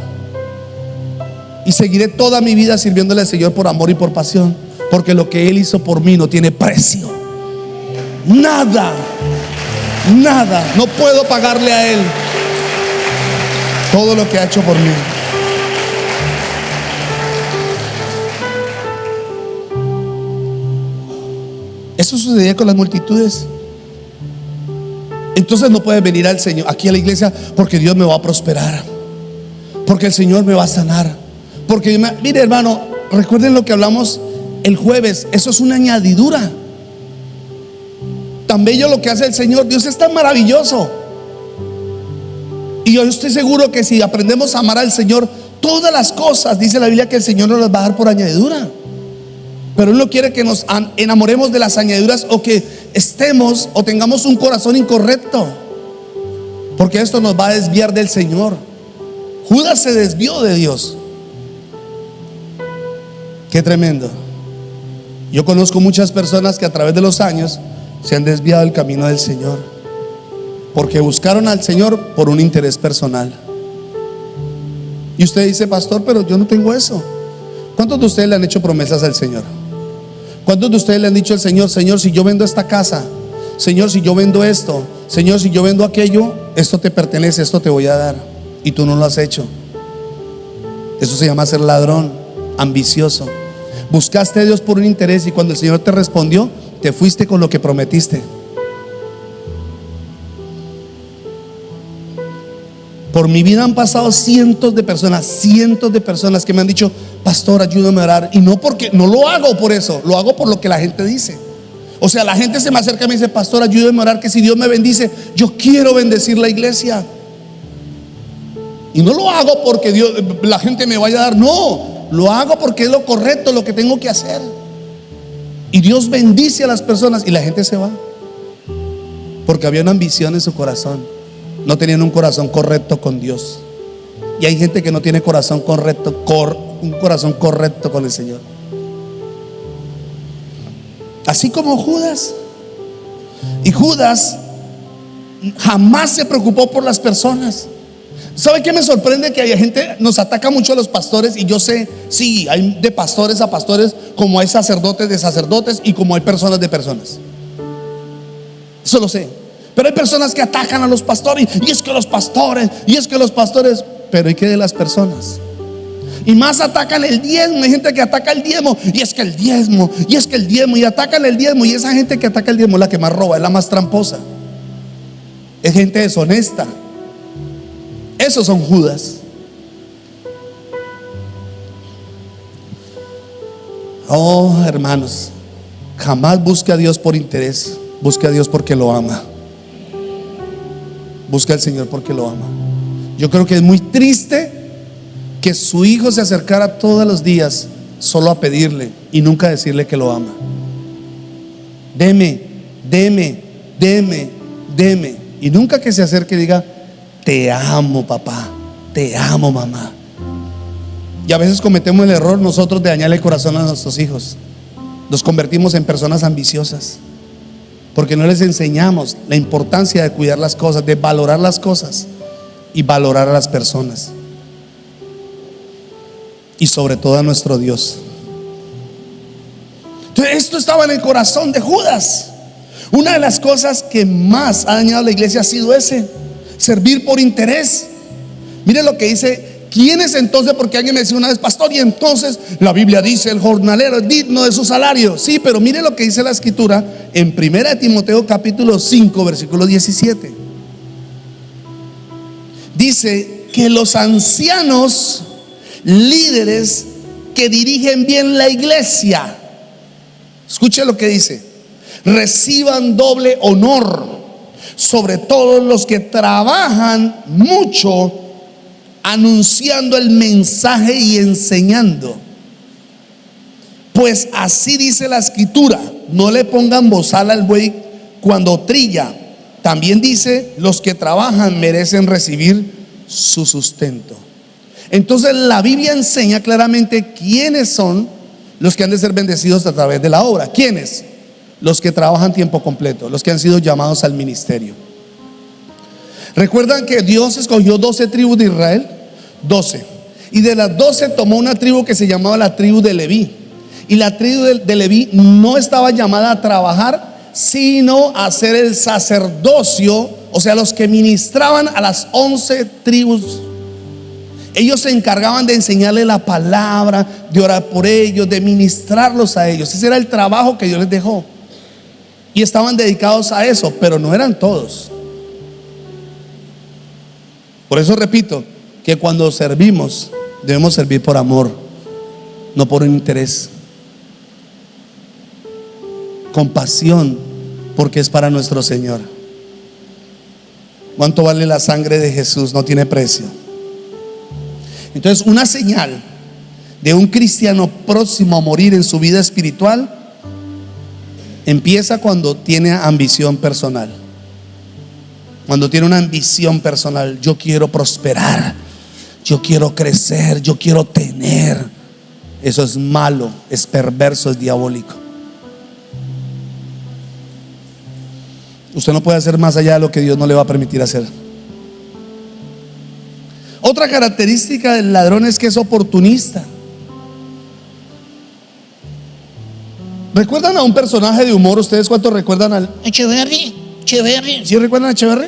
Y seguiré toda mi vida sirviéndole al Señor por amor y por pasión, porque lo que Él hizo por mí no tiene precio. Nada, nada, no puedo pagarle a Él todo lo que ha hecho por mí. Eso sucedía con las multitudes. Entonces no puedes venir al Señor, aquí a la iglesia, porque Dios me va a prosperar, porque el Señor me va a sanar, porque mire, hermano, recuerden lo que hablamos el jueves. Eso es una añadidura. Tan bello lo que hace el Señor. Dios es tan maravilloso. Y yo estoy seguro que si aprendemos a amar al Señor, todas las cosas, dice la Biblia, que el Señor nos las va a dar por añadidura. Pero Él no quiere que nos enamoremos de las añadiduras, o que estemos o tengamos un corazón incorrecto, porque esto nos va a desviar del Señor. Judas se desvió de Dios. Qué tremendo. Yo conozco muchas personas que a través de los años se han desviado del camino del Señor, porque buscaron al Señor por un interés personal. Y usted dice: pastor, pero yo no tengo eso. ¿Cuántos de ustedes le han hecho promesas al Señor? ¿Cuántos de ustedes le han dicho al Señor: Señor, si yo vendo esta casa, Señor, si yo vendo esto, Señor, si yo vendo aquello, esto te pertenece, esto te voy a dar? Y tú no lo has hecho. Eso se llama ser ladrón, ambicioso. Buscaste a Dios por un interés, y cuando el Señor te respondió, te fuiste con lo que prometiste. Por mi vida han pasado cientos de personas que me han dicho: pastor, ayúdame a orar. Y no lo hago por eso, lo hago por lo que la gente dice. O sea, la gente se me acerca y me dice: pastor, ayúdame a orar, que si Dios me bendice, yo quiero bendecir la iglesia. Y no lo hago porque la gente me vaya a dar, no, lo hago porque es lo correcto, lo que tengo que hacer. Y Dios bendice a las personas, y la gente se va porque había una ambición en su corazón. No tenían un corazón correcto con Dios. Y hay gente que no tiene corazón correcto, un corazón correcto con el Señor. Así como Judas. Y Judas jamás se preocupó por las personas. ¿Sabe qué me sorprende? Que hay gente, nos ataca mucho a los pastores. Y yo sé, sí, hay de pastores a pastores, como hay sacerdotes de sacerdotes, y como hay personas de personas. Eso lo sé. Pero hay personas que atacan a los pastores, y es que los pastores, pero ¿y qué de las personas? Y más atacan el diezmo. Hay gente que ataca el diezmo, y es que el diezmo, y atacan el diezmo. Y esa gente que ataca el diezmo es la que más roba, es la más tramposa, es gente deshonesta. Esos son Judas. Oh, hermanos, jamás busque a Dios por interés, busque a Dios porque lo ama. Busca al Señor porque lo ama. Yo creo que es muy triste que su hijo se acercara todos los días solo a pedirle y nunca decirle que lo ama. Deme, deme, deme, deme. Y nunca que se acerque y diga: te amo, papá, te amo, mamá. Y a veces cometemos el error nosotros de dañarle el corazón a nuestros hijos. Nos convertimos en personas ambiciosas, porque no les enseñamos la importancia de cuidar las cosas, de valorar las cosas y valorar a las personas, y sobre todo a nuestro Dios. Entonces, esto estaba en el corazón de Judas. Una de las cosas que más ha dañado a la iglesia ha sido servir por interés. Mire lo que dice. ¿Quién es entonces? Porque alguien me decía una vez: pastor, y entonces la Biblia dice: el jornalero es digno de su salario. Sí, pero mire lo que dice la escritura en 1 Timoteo capítulo 5 versículo 17. Dice que los ancianos líderes que dirigen bien la iglesia, escuche lo que dice, reciban doble honor sobre todos los que trabajan mucho anunciando el mensaje y enseñando. Pues así dice la escritura: no le pongan bozal al buey cuando trilla. También dice: los que trabajan merecen recibir su sustento. Entonces la Biblia enseña claramente quiénes son los que han de ser bendecidos a través de la obra. ¿Quiénes? los que trabajan tiempo completo, los que han sido llamados al ministerio. ¿Recuerdan que Dios escogió 12 tribus de Israel? 12. Y de las 12 tomó una tribu que se llamaba la tribu de Leví. Y la tribu de Leví no estaba llamada a trabajar, sino a hacer el sacerdocio, o sea, los que ministraban a las 11 tribus. Ellos se encargaban de enseñarle la palabra, de orar por ellos, de ministrarlos a ellos. Ese era el trabajo que Dios les dejó. Y estaban dedicados a eso, pero no eran todos. Por eso repito, que cuando servimos, debemos servir por amor, no por un interés. Con pasión, porque es para nuestro Señor. ¿Cuánto vale la sangre de Jesús? No tiene precio. Entonces, una señal de un cristiano próximo a morir en su vida espiritual empieza cuando tiene ambición personal. Cuando tiene una ambición personal: yo quiero prosperar, yo quiero crecer, yo quiero tener. Eso es malo, es perverso, es diabólico. Usted no puede hacer más allá de lo que Dios no le va a permitir hacer. Otra característica del ladrón es que es oportunista. ¿Recuerdan a un personaje de humor? ¿Ustedes cuántos recuerdan al Echeverry? ¿Sí recuerdan a Echeverry?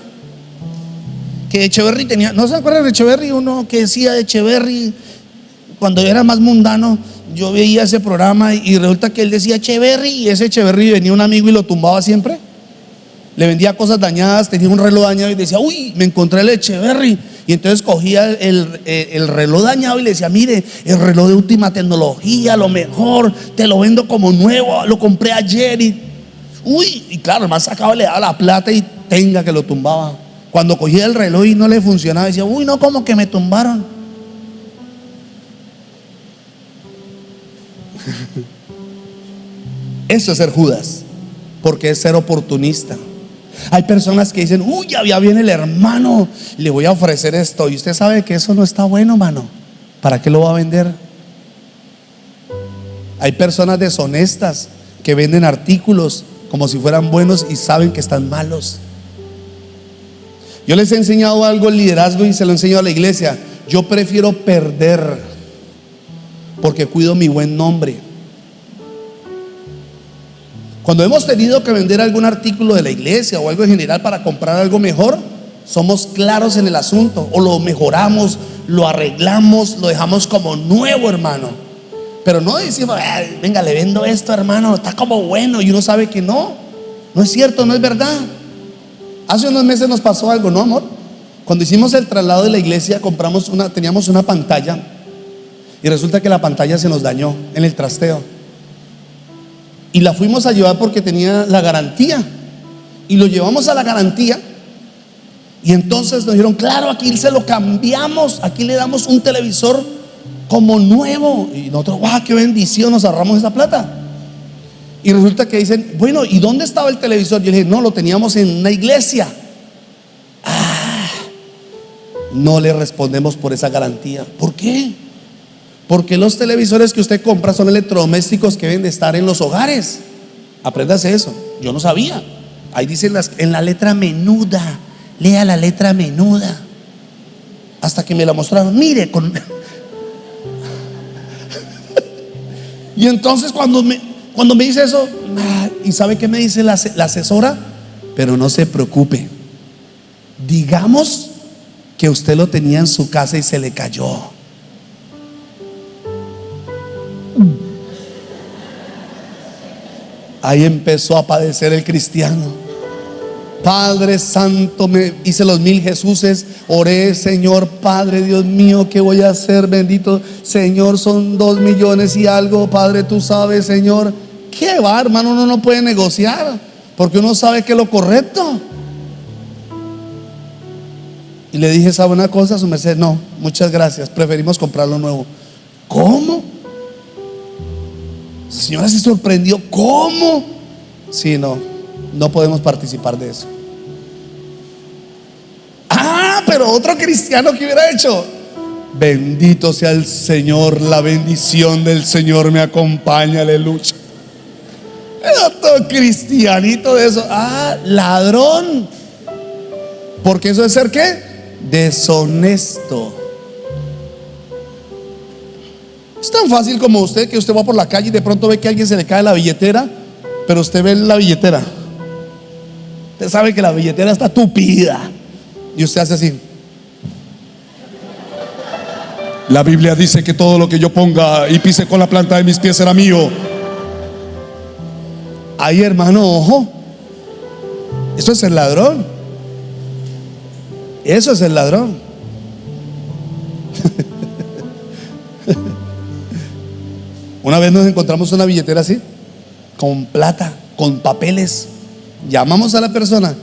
Que Echeverry tenía, ¿no se acuerdan de Echeverry? Uno que decía Echeverry, cuando era más mundano, yo veía ese programa y resulta que él decía Echeverry, y ese Echeverry venía un amigo y lo tumbaba siempre. Le vendía cosas dañadas, tenía un reloj dañado y decía: uy, me encontré el Echeverry. Y entonces cogía el reloj dañado y le decía: mire, el reloj de última tecnología, lo mejor, te lo vendo como nuevo, lo compré ayer. Y claro, el man sacaba, le daba la plata y tenga que lo tumbaba. Cuando cogía el reloj y no le funcionaba, decía: uy, no, como que me tumbaron. Eso es ser Judas, porque es ser oportunista. Hay personas que dicen: uy, ya viene el hermano, le voy a ofrecer esto. Y usted sabe que eso no está bueno, mano. ¿Para qué lo va a vender? Hay personas deshonestas que venden artículos como si fueran buenos y saben que están malos. Yo les he enseñado algo en liderazgo y se lo enseño a la iglesia. Yo prefiero perder porque cuido mi buen nombre. Cuando hemos tenido que vender algún artículo de la iglesia o algo en general para comprar algo mejor, somos claros en el asunto, o lo mejoramos, lo arreglamos, lo dejamos como nuevo, hermano. Pero no decimos: venga, le vendo esto, hermano, está como bueno, y uno sabe que no es cierto, no es verdad. Hace unos meses nos pasó algo, ¿no, amor? Cuando hicimos el traslado de la iglesia, teníamos una pantalla, y resulta que la pantalla se nos dañó en el trasteo. Y la fuimos a llevar porque tenía la garantía. Y lo llevamos a la garantía. Y entonces nos dijeron: claro, aquí se lo cambiamos, aquí le damos un televisor como nuevo. Y nosotros: ¡guau, qué bendición! Nos ahorramos esa plata. Y resulta que dicen: bueno, ¿y dónde estaba el televisor? Yo le dije: no, lo teníamos en una iglesia. No le respondemos por esa garantía. ¿Por qué? Porque los televisores que usted compra son electrodomésticos que deben de estar en los hogares. Apréndase eso. Yo no sabía. Ahí dicen en la letra menuda. Lea la letra menuda. Hasta que me la mostraron. Mire, y entonces cuando me dice eso, ¿y sabe qué me dice la asesora? Pero no se preocupe. Digamos que usted lo tenía en su casa y se le cayó. Ahí empezó a padecer el cristiano. Padre Santo, me hice los 1000 Jesuses, oré: Señor, Padre Dios mío, ¿qué voy a hacer? Bendito Señor, son 2 millones y algo, Padre, tú sabes, Señor. ¿Qué va, hermano? Uno no puede negociar porque uno sabe que es lo correcto. Y le dije: ¿sabe una cosa, su merced? No, muchas gracias, preferimos comprarlo nuevo. ¿Cómo? La señora se sorprendió. ¿Cómo? Sí, no podemos participar de eso. Pero otro cristiano que hubiera hecho: bendito sea el Señor, la bendición del Señor me acompaña, aleluya. cristianito de eso. Ah, ladrón. Porque eso es ser ¿qué? Deshonesto. Es tan fácil como usted, que usted va por la calle y de pronto ve que a alguien se le cae la billetera, pero usted ve la billetera. Usted sabe que la billetera está tupida y usted hace así. La Biblia dice que todo lo que yo ponga y pise con la planta de mis pies será mío. Ay, hermano, ojo. Eso es el ladrón. Eso es el ladrón. Una vez nos encontramos una billetera así, con plata, con papeles. Llamamos a la persona,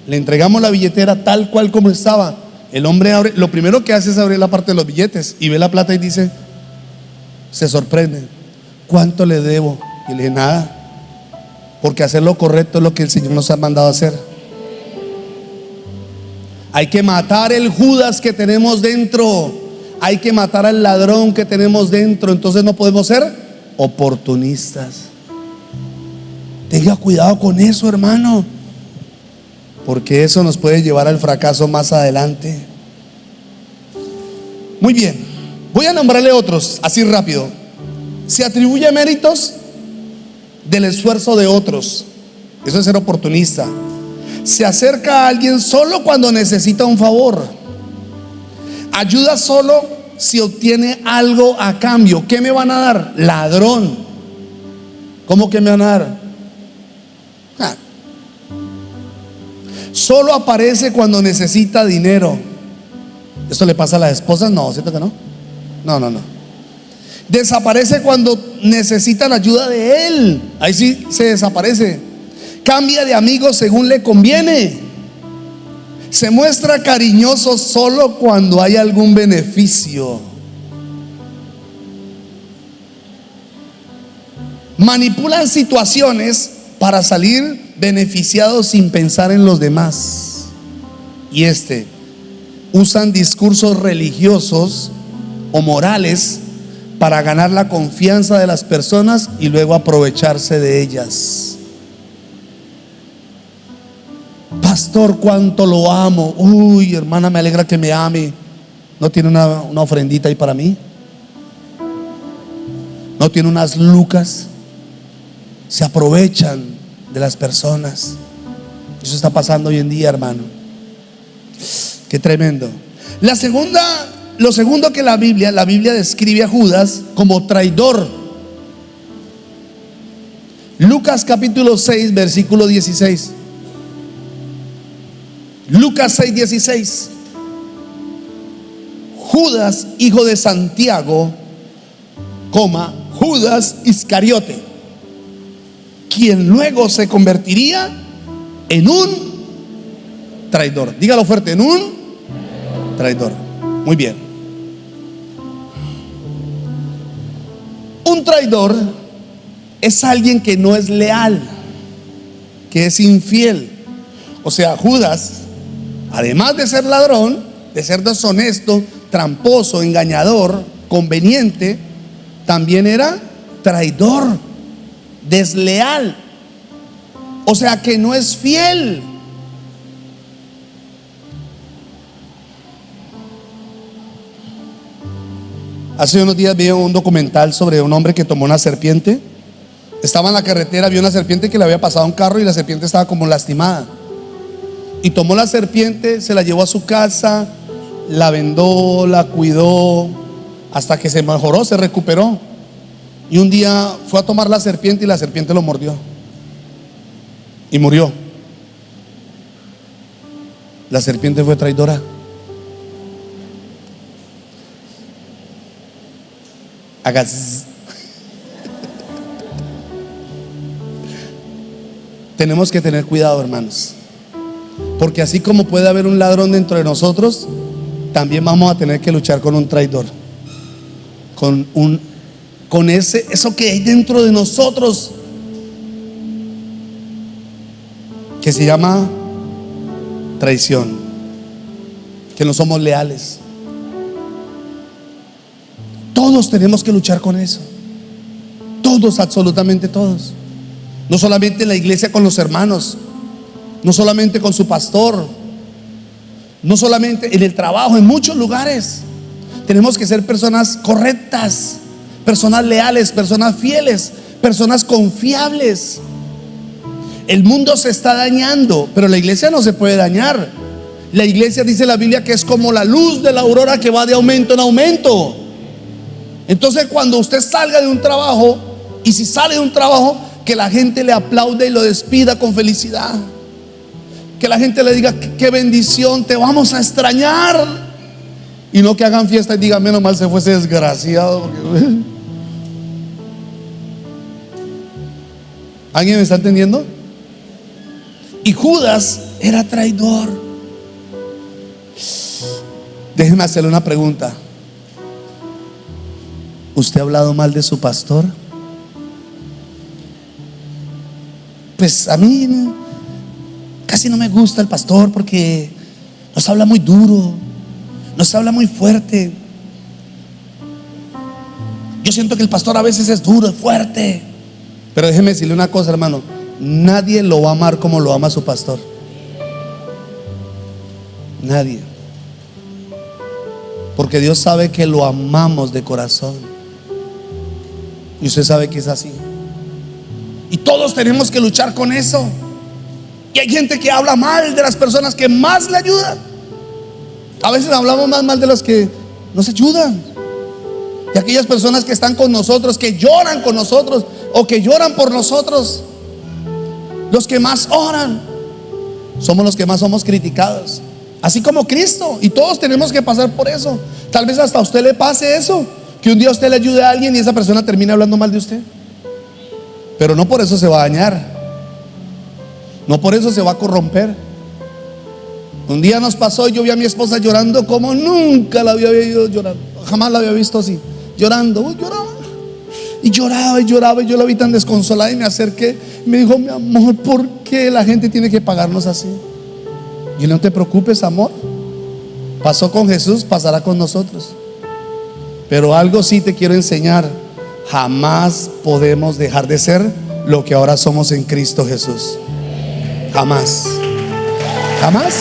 le entregamos la billetera tal cual como estaba. El hombre abre, lo primero que hace es abrir la parte de los billetes y ve la plata y dice, se sorprende, ¿cuánto le debo? Y le dije, nada, porque hacer lo correcto es lo que el Señor nos ha mandado a hacer. Hay que matar el Judas que tenemos dentro. Hay que matar al ladrón que tenemos dentro. Entonces no podemos ser oportunistas. Tenga cuidado con eso, hermano, porque eso nos puede llevar al fracaso más adelante. Muy bien, voy a nombrarle otros así rápido. Se atribuye méritos del esfuerzo de otros. Eso es ser oportunista. Se acerca a alguien solo cuando necesita un favor. Ayuda solo si obtiene algo a cambio. ¿Qué me van a dar? Ladrón. ¿Cómo que me van a dar? Solo aparece cuando necesita dinero. ¿Esto le pasa a las esposas? No, ¿cierto que no? No. Desaparece cuando necesitan ayuda de él. Ahí sí se desaparece. Cambia de amigos según le conviene. Se muestra cariñoso solo cuando hay algún beneficio. Manipulan situaciones para salir beneficiados sin pensar en los demás. Y usan discursos religiosos o morales para ganar la confianza de las personas y luego aprovecharse de ellas. Pastor, cuánto lo amo. Uy, hermana, me alegra que me ame. ¿No tiene una ofrendita ahí para mí? ¿No tiene unas lucas? Se aprovechan de las personas. Eso está pasando hoy en día, hermano. Qué tremendo. Lo segundo que la Biblia describe a Judas como traidor. Lucas capítulo 6, versículo 16. Lucas 6:16. Judas, hijo de Santiago, Judas Iscariote, quien luego se convertiría en un traidor. Dígalo fuerte, en un traidor. Muy bien. Un traidor es alguien que no es leal, que es infiel. O sea, Judas, además de ser ladrón, de ser deshonesto, tramposo, engañador, conveniente, también era traidor, desleal. O sea, que no es fiel. Hace unos días vi un documental sobre un hombre que tomó una serpiente. Estaba en la carretera, vio una serpiente que le había pasado a un carro y la serpiente estaba como lastimada. Y tomó la serpiente, se la llevó a su casa, la vendó, la cuidó, hasta que se mejoró, se recuperó. Y un día fue a tomar la serpiente y la serpiente lo mordió y murió. La serpiente fue traidora. Hagas. Tenemos que tener cuidado, hermanos, porque así como puede haber un ladrón dentro de nosotros, también vamos a tener que luchar con un traidor, con eso que hay dentro de nosotros, que se llama traición, que no somos leales. Todos tenemos que luchar con eso. Todos, absolutamente todos. No solamente en la iglesia con los hermanos, no solamente con su pastor, no solamente en el trabajo, en muchos lugares. Tenemos que ser personas correctas, personas leales, personas fieles, personas confiables. El mundo se está dañando, pero la iglesia no se puede dañar. La iglesia, dice la Biblia, que es como la luz de la aurora que va de aumento en aumento. Entonces, cuando usted salga de un trabajo, y si sale de un trabajo, que la gente le aplaude y lo despida con felicidad. Que la gente le diga: qué bendición, te vamos a extrañar. Y no que hagan fiesta y digan: menos mal se fue ese desgraciado. ¿Alguien me está entendiendo? Y Judas era traidor. Déjeme hacerle una pregunta. ¿Usted ha hablado mal de su pastor? Pues a mí casi no me gusta el pastor porque nos habla muy duro, nos habla muy fuerte. Yo siento que el pastor a veces es duro, es fuerte. Pero déjeme decirle una cosa, hermano: nadie lo va a amar como lo ama su pastor. Nadie. Porque Dios sabe que lo amamos de corazón. Y usted sabe que es así. Y todos tenemos que luchar con eso. Y hay gente que habla mal de las personas que más le ayudan. A veces hablamos más mal de los que nos ayudan. Y aquellas personas que están con nosotros, que lloran con nosotros, o que lloran por nosotros, los que más oran, somos los que más somos criticados. Así como Cristo. Y todos tenemos que pasar por eso. Tal vez hasta a usted le pase eso, que un día usted le ayude a alguien y esa persona termine hablando mal de usted. Pero no por eso se va a dañar, no por eso se va a corromper. Un día nos pasó y yo vi a mi esposa llorando como nunca la había visto llorar. Jamás la había visto así, llorando. Lloraba y lloraba y lloraba. Y yo la vi tan desconsolada y me acerqué y me dijo: mi amor, ¿por qué la gente tiene que pagarnos así? Y no te preocupes, amor. Pasó con Jesús, pasará con nosotros. Pero algo sí te quiero enseñar: jamás podemos dejar de ser lo que ahora somos en Cristo Jesús. Jamás. Jamás.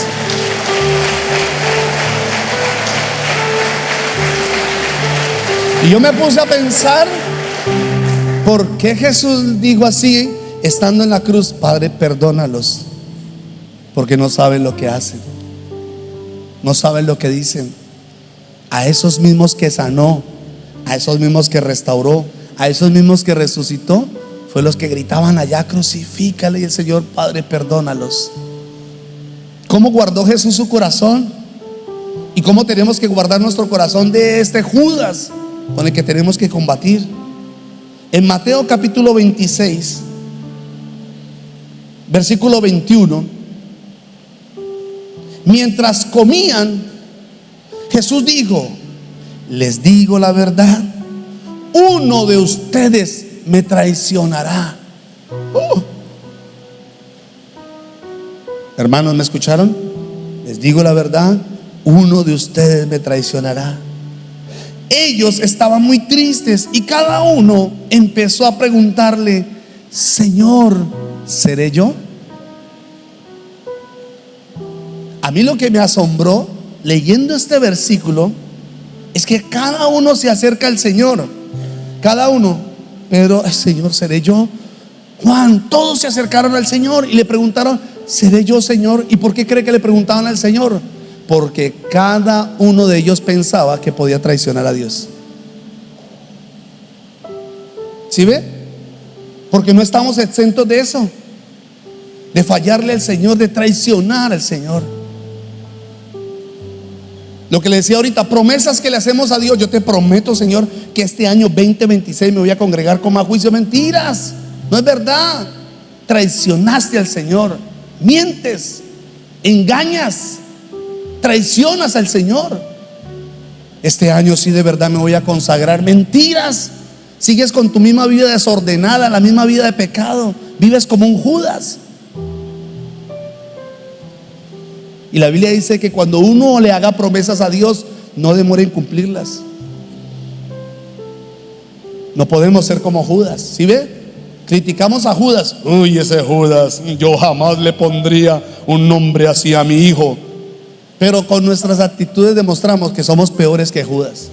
Y yo me puse a pensar: ¿por qué Jesús dijo así estando en la cruz? Padre, perdónalos, porque no saben lo que hacen, no saben lo que dicen. A esos mismos que sanó, a esos mismos que restauró, a esos mismos que resucitó, fue los que gritaban allá: crucifícale. Y el Señor: Padre, perdónalos. ¿Cómo guardó Jesús su corazón? ¿Y cómo tenemos que guardar nuestro corazón de este Judas con el que tenemos que combatir? En Mateo capítulo 26, versículo 21, mientras comían, Jesús dijo: les digo la verdad, uno de ustedes me traicionará. Hermanos, ¿me escucharon? Les digo la verdad, uno de ustedes me traicionará. Ellos estaban muy tristes y cada uno empezó a preguntarle: Señor, ¿seré yo? A mí lo que me asombró leyendo este versículo es que cada uno se acerca al Señor. Cada uno: Pedro, Señor, ¿seré yo? Juan, todos se acercaron al Señor y le preguntaron: ¿seré yo, Señor? ¿Y por qué cree que le preguntaban al Señor? Porque cada uno de ellos pensaba que podía traicionar a Dios. ¿Sí ve? Porque no estamos exentos de eso, de fallarle al Señor, de traicionar al Señor. Lo que le decía ahorita, promesas que le hacemos a Dios: yo te prometo, Señor, que este año 2026 me voy a congregar con más juicio. Mentiras, no es verdad. Traicionaste al Señor, mientes, engañas, traicionas al Señor. Este año sí de verdad me voy a consagrar. Mentiras, sigues con tu misma vida desordenada, la misma vida de pecado, vives como un Judas. Y la Biblia dice que cuando uno le haga promesas a Dios, no demore en cumplirlas. No podemos ser como Judas. ¿Sí ve? Criticamos a Judas. Uy, ese Judas, yo jamás le pondría un nombre así a mi hijo. Pero con nuestras actitudes demostramos que somos peores que Judas.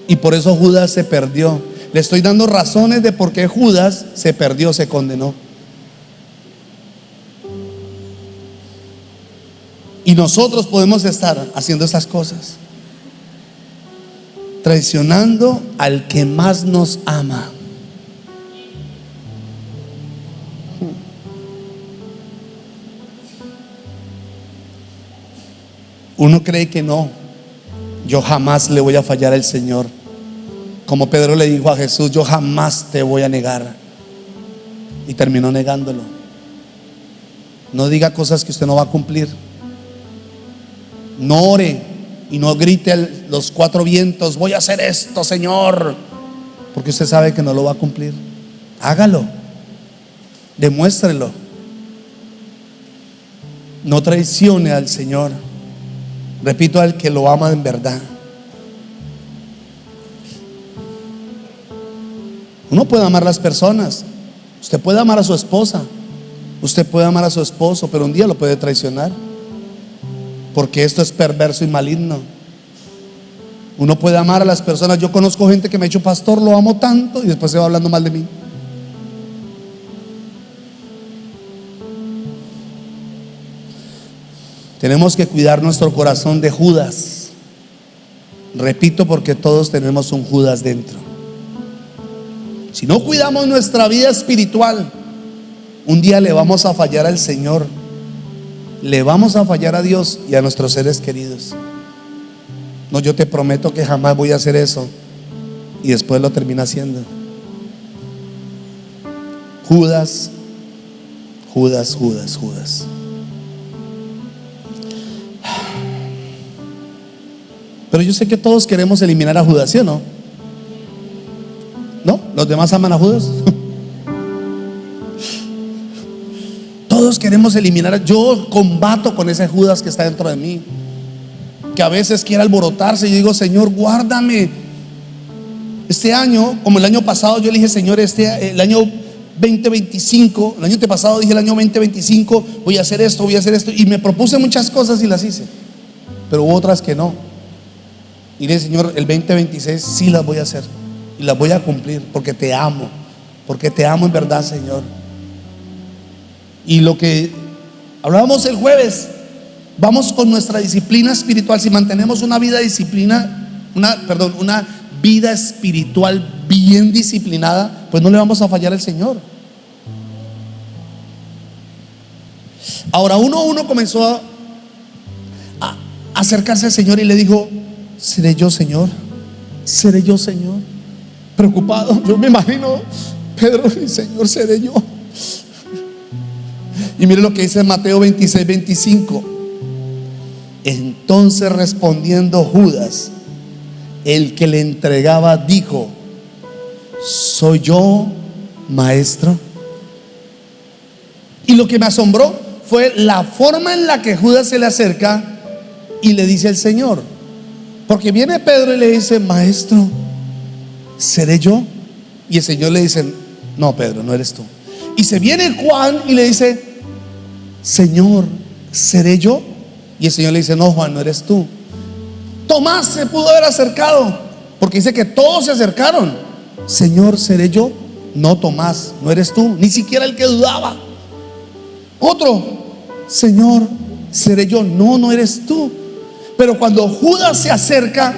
Y por eso Judas se perdió. Le estoy dando razones de por qué Judas se perdió, se condenó. Y nosotros podemos estar haciendo esas cosas, traicionando al que más nos ama. Uno cree que no, yo jamás le voy a fallar al Señor. Como Pedro le dijo a Jesús, yo jamás te voy a negar. Y terminó negándolo. No diga cosas que usted no va a cumplir. No ore y no grite a los cuatro vientos, voy a hacer esto, Señor, porque usted sabe que no lo va a cumplir. Hágalo, demuéstrelo. No traicione al Señor. Repito, al que lo ama en verdad. Uno puede amar a las personas. Usted puede amar a su esposa, usted puede amar a su esposo, pero un día lo puede traicionar, porque esto es perverso y maligno. Uno puede amar a las personas. Yo conozco gente que me ha dicho, pastor, lo amo tanto, y después se va hablando mal de mí. Tenemos que cuidar nuestro corazón de Judas. Repito, porque todos tenemos un Judas dentro. Si no cuidamos nuestra vida espiritual, un día le vamos a fallar al Señor, le vamos a fallar a Dios y a nuestros seres queridos. No, yo te prometo que jamás voy a hacer eso, y después lo termina haciendo. Judas, Judas, Judas, Judas. Pero yo sé que todos queremos eliminar a Judas, ¿sí o no? ¿No? ¿Los demás aman a Judas? Todos queremos eliminar. Yo combato con ese Judas que está dentro de mí, que a veces quiere alborotarse. Y yo digo, Señor, guárdame. Este año, como el año pasado, yo le dije, Señor, el año 2025, el año antepasado dije, el año 2025 voy a hacer esto, voy a hacer esto, y me propuse muchas cosas y las hice, pero hubo otras que no. Y le dije, Señor, el 2026 sí las voy a hacer y las voy a cumplir, porque te amo en verdad, Señor. Y lo que hablábamos el jueves, vamos con nuestra disciplina espiritual. Si mantenemos una vida una vida espiritual bien disciplinada, pues no le vamos a fallar al Señor. Ahora uno comenzó a acercarse al Señor y le dijo, ¿seré yo, Señor? ¿Seré yo, Señor? Preocupado, yo me imagino Pedro, Señor, ¿seré yo? Y mire lo que dice Mateo 26, 25. Entonces respondiendo Judas, el que le entregaba, dijo, ¿soy yo, maestro? Y lo que me asombró fue la forma en la que Judas se le acerca y le dice al Señor, porque viene Pedro y le dice, maestro, ¿seré yo? Y el Señor le dice, no, Pedro, no eres tú. Y se viene Juan y le dice, Señor, ¿seré yo? Y el Señor le dice, no, Juan, no eres tú. Tomás se pudo haber acercado, porque dice que todos se acercaron. Señor, ¿seré yo? No, Tomás, no eres tú, ni siquiera el que dudaba. Otro, Señor, ¿seré yo? No, no eres tú. Pero cuando Judas se acerca,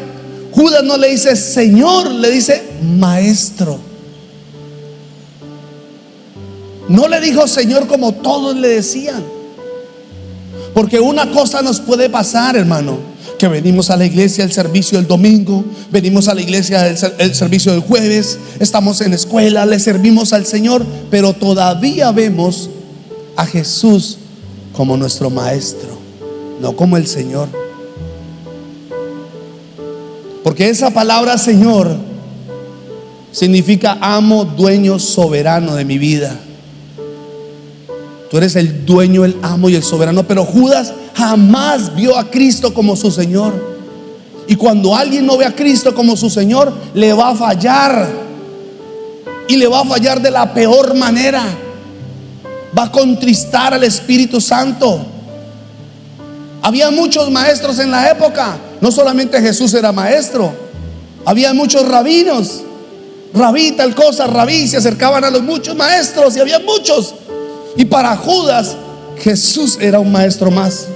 Judas no le dice Señor, le dice maestro. No le dijo Señor como todos le decían. Porque una cosa nos puede pasar, hermano, que venimos a la iglesia el servicio del domingo, venimos a la iglesia el servicio del jueves, estamos en la escuela, le servimos al Señor, pero todavía vemos a Jesús como nuestro maestro, no como el Señor. Porque esa palabra Señor significa amo, dueño, soberano de mi vida. Tú eres el dueño, el amo y el soberano. Pero Judas jamás vio a Cristo como su Señor. Y cuando alguien no ve a Cristo como su Señor, le va a fallar. y le va a fallar de la peor manera. Va a contristar al Espíritu Santo. Había muchos maestros en la época. No solamente Jesús era maestro, había muchos rabinos. Rabí tal cosa, rabí, se acercaban a los muchos maestros y había muchos. Y para Judas, Jesús era un maestro más.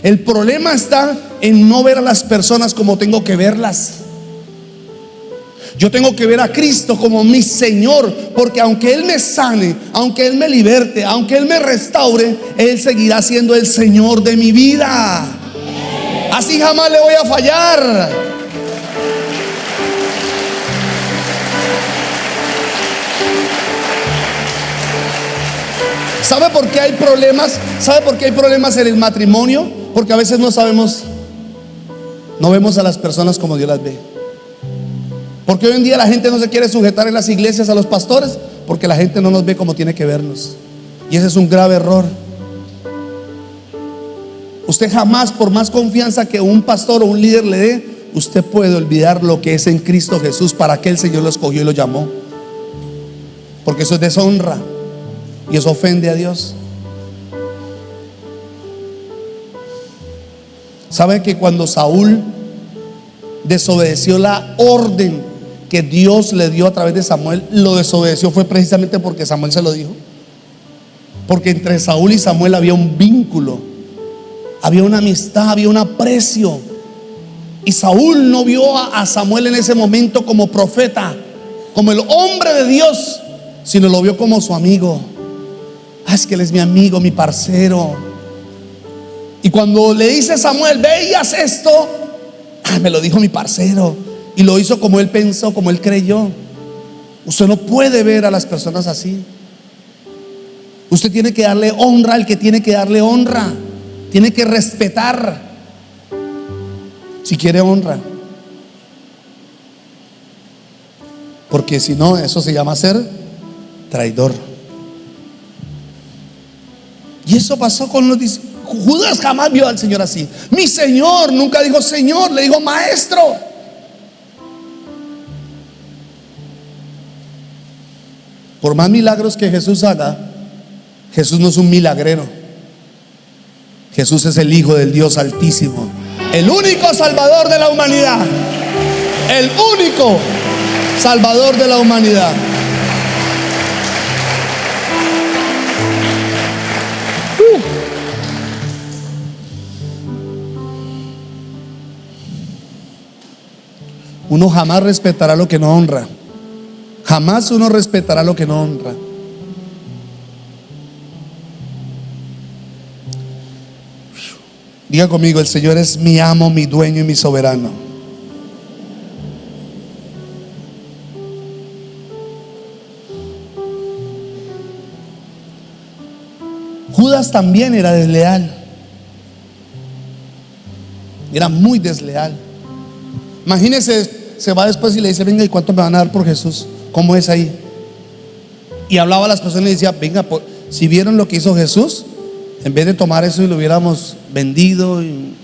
El problema está en no ver a las personas como tengo que verlas. Yo tengo que ver a Cristo como mi Señor, porque aunque Él me sane, aunque Él me liberte, aunque Él me restaure, Él seguirá siendo el Señor de mi vida. Así jamás le voy a fallar. ¿Sabe por qué hay problemas? ¿Sabe por qué hay problemas en el matrimonio? Porque a veces no vemos a las personas como Dios las ve. Porque hoy en día la gente no se quiere sujetar en las iglesias a los pastores, porque la gente no nos ve como tiene que vernos. Y ese es un grave error. Usted jamás, por más confianza que un pastor o un líder le dé, usted puede olvidar lo que es en Cristo Jesús, para que el Señor lo escogió y lo llamó. Porque eso es deshonra y eso ofende a Dios. ¿Sabe que cuando Saúl desobedeció la orden que Dios le dio a través de Samuel, lo desobedeció fue precisamente porque Samuel se lo dijo? Porque entre Saúl y Samuel había un vínculo, había una amistad, había un aprecio. Y Saúl no vio a Samuel en ese momento como profeta, como el hombre de Dios, sino lo vio como su amigo. Es que él es mi amigo, mi parcero. Y cuando le dice Samuel, ve y haz esto, me lo dijo mi parcero. Y lo hizo como él pensó, como él creyó. Usted no puede ver a las personas así. Usted tiene que darle honra al que tiene que darle honra. Tiene que respetar, si quiere honra. Porque si no, eso se llama ser traidor. Y eso pasó con los discípulos. Judas jamás vio al Señor así. Mi Señor, nunca dijo Señor, le dijo Maestro. Por más milagros que Jesús haga, Jesús no es un milagrero. Jesús es el Hijo del Dios Altísimo, el único Salvador de la humanidad. El único Salvador de la humanidad. Uno jamás respetará lo que no honra. Jamás uno respetará lo que no honra. Diga conmigo: el Señor es mi amo, mi dueño y mi soberano. Judas también era desleal. Era muy desleal. Imagínese, se va después y le dice: venga, ¿y cuánto me van a dar por Jesús? ¿Cómo es ahí? Y hablaba a las personas y decía: venga, si vieron lo que hizo Jesús, en vez de tomar eso y lo hubiéramos vendido, y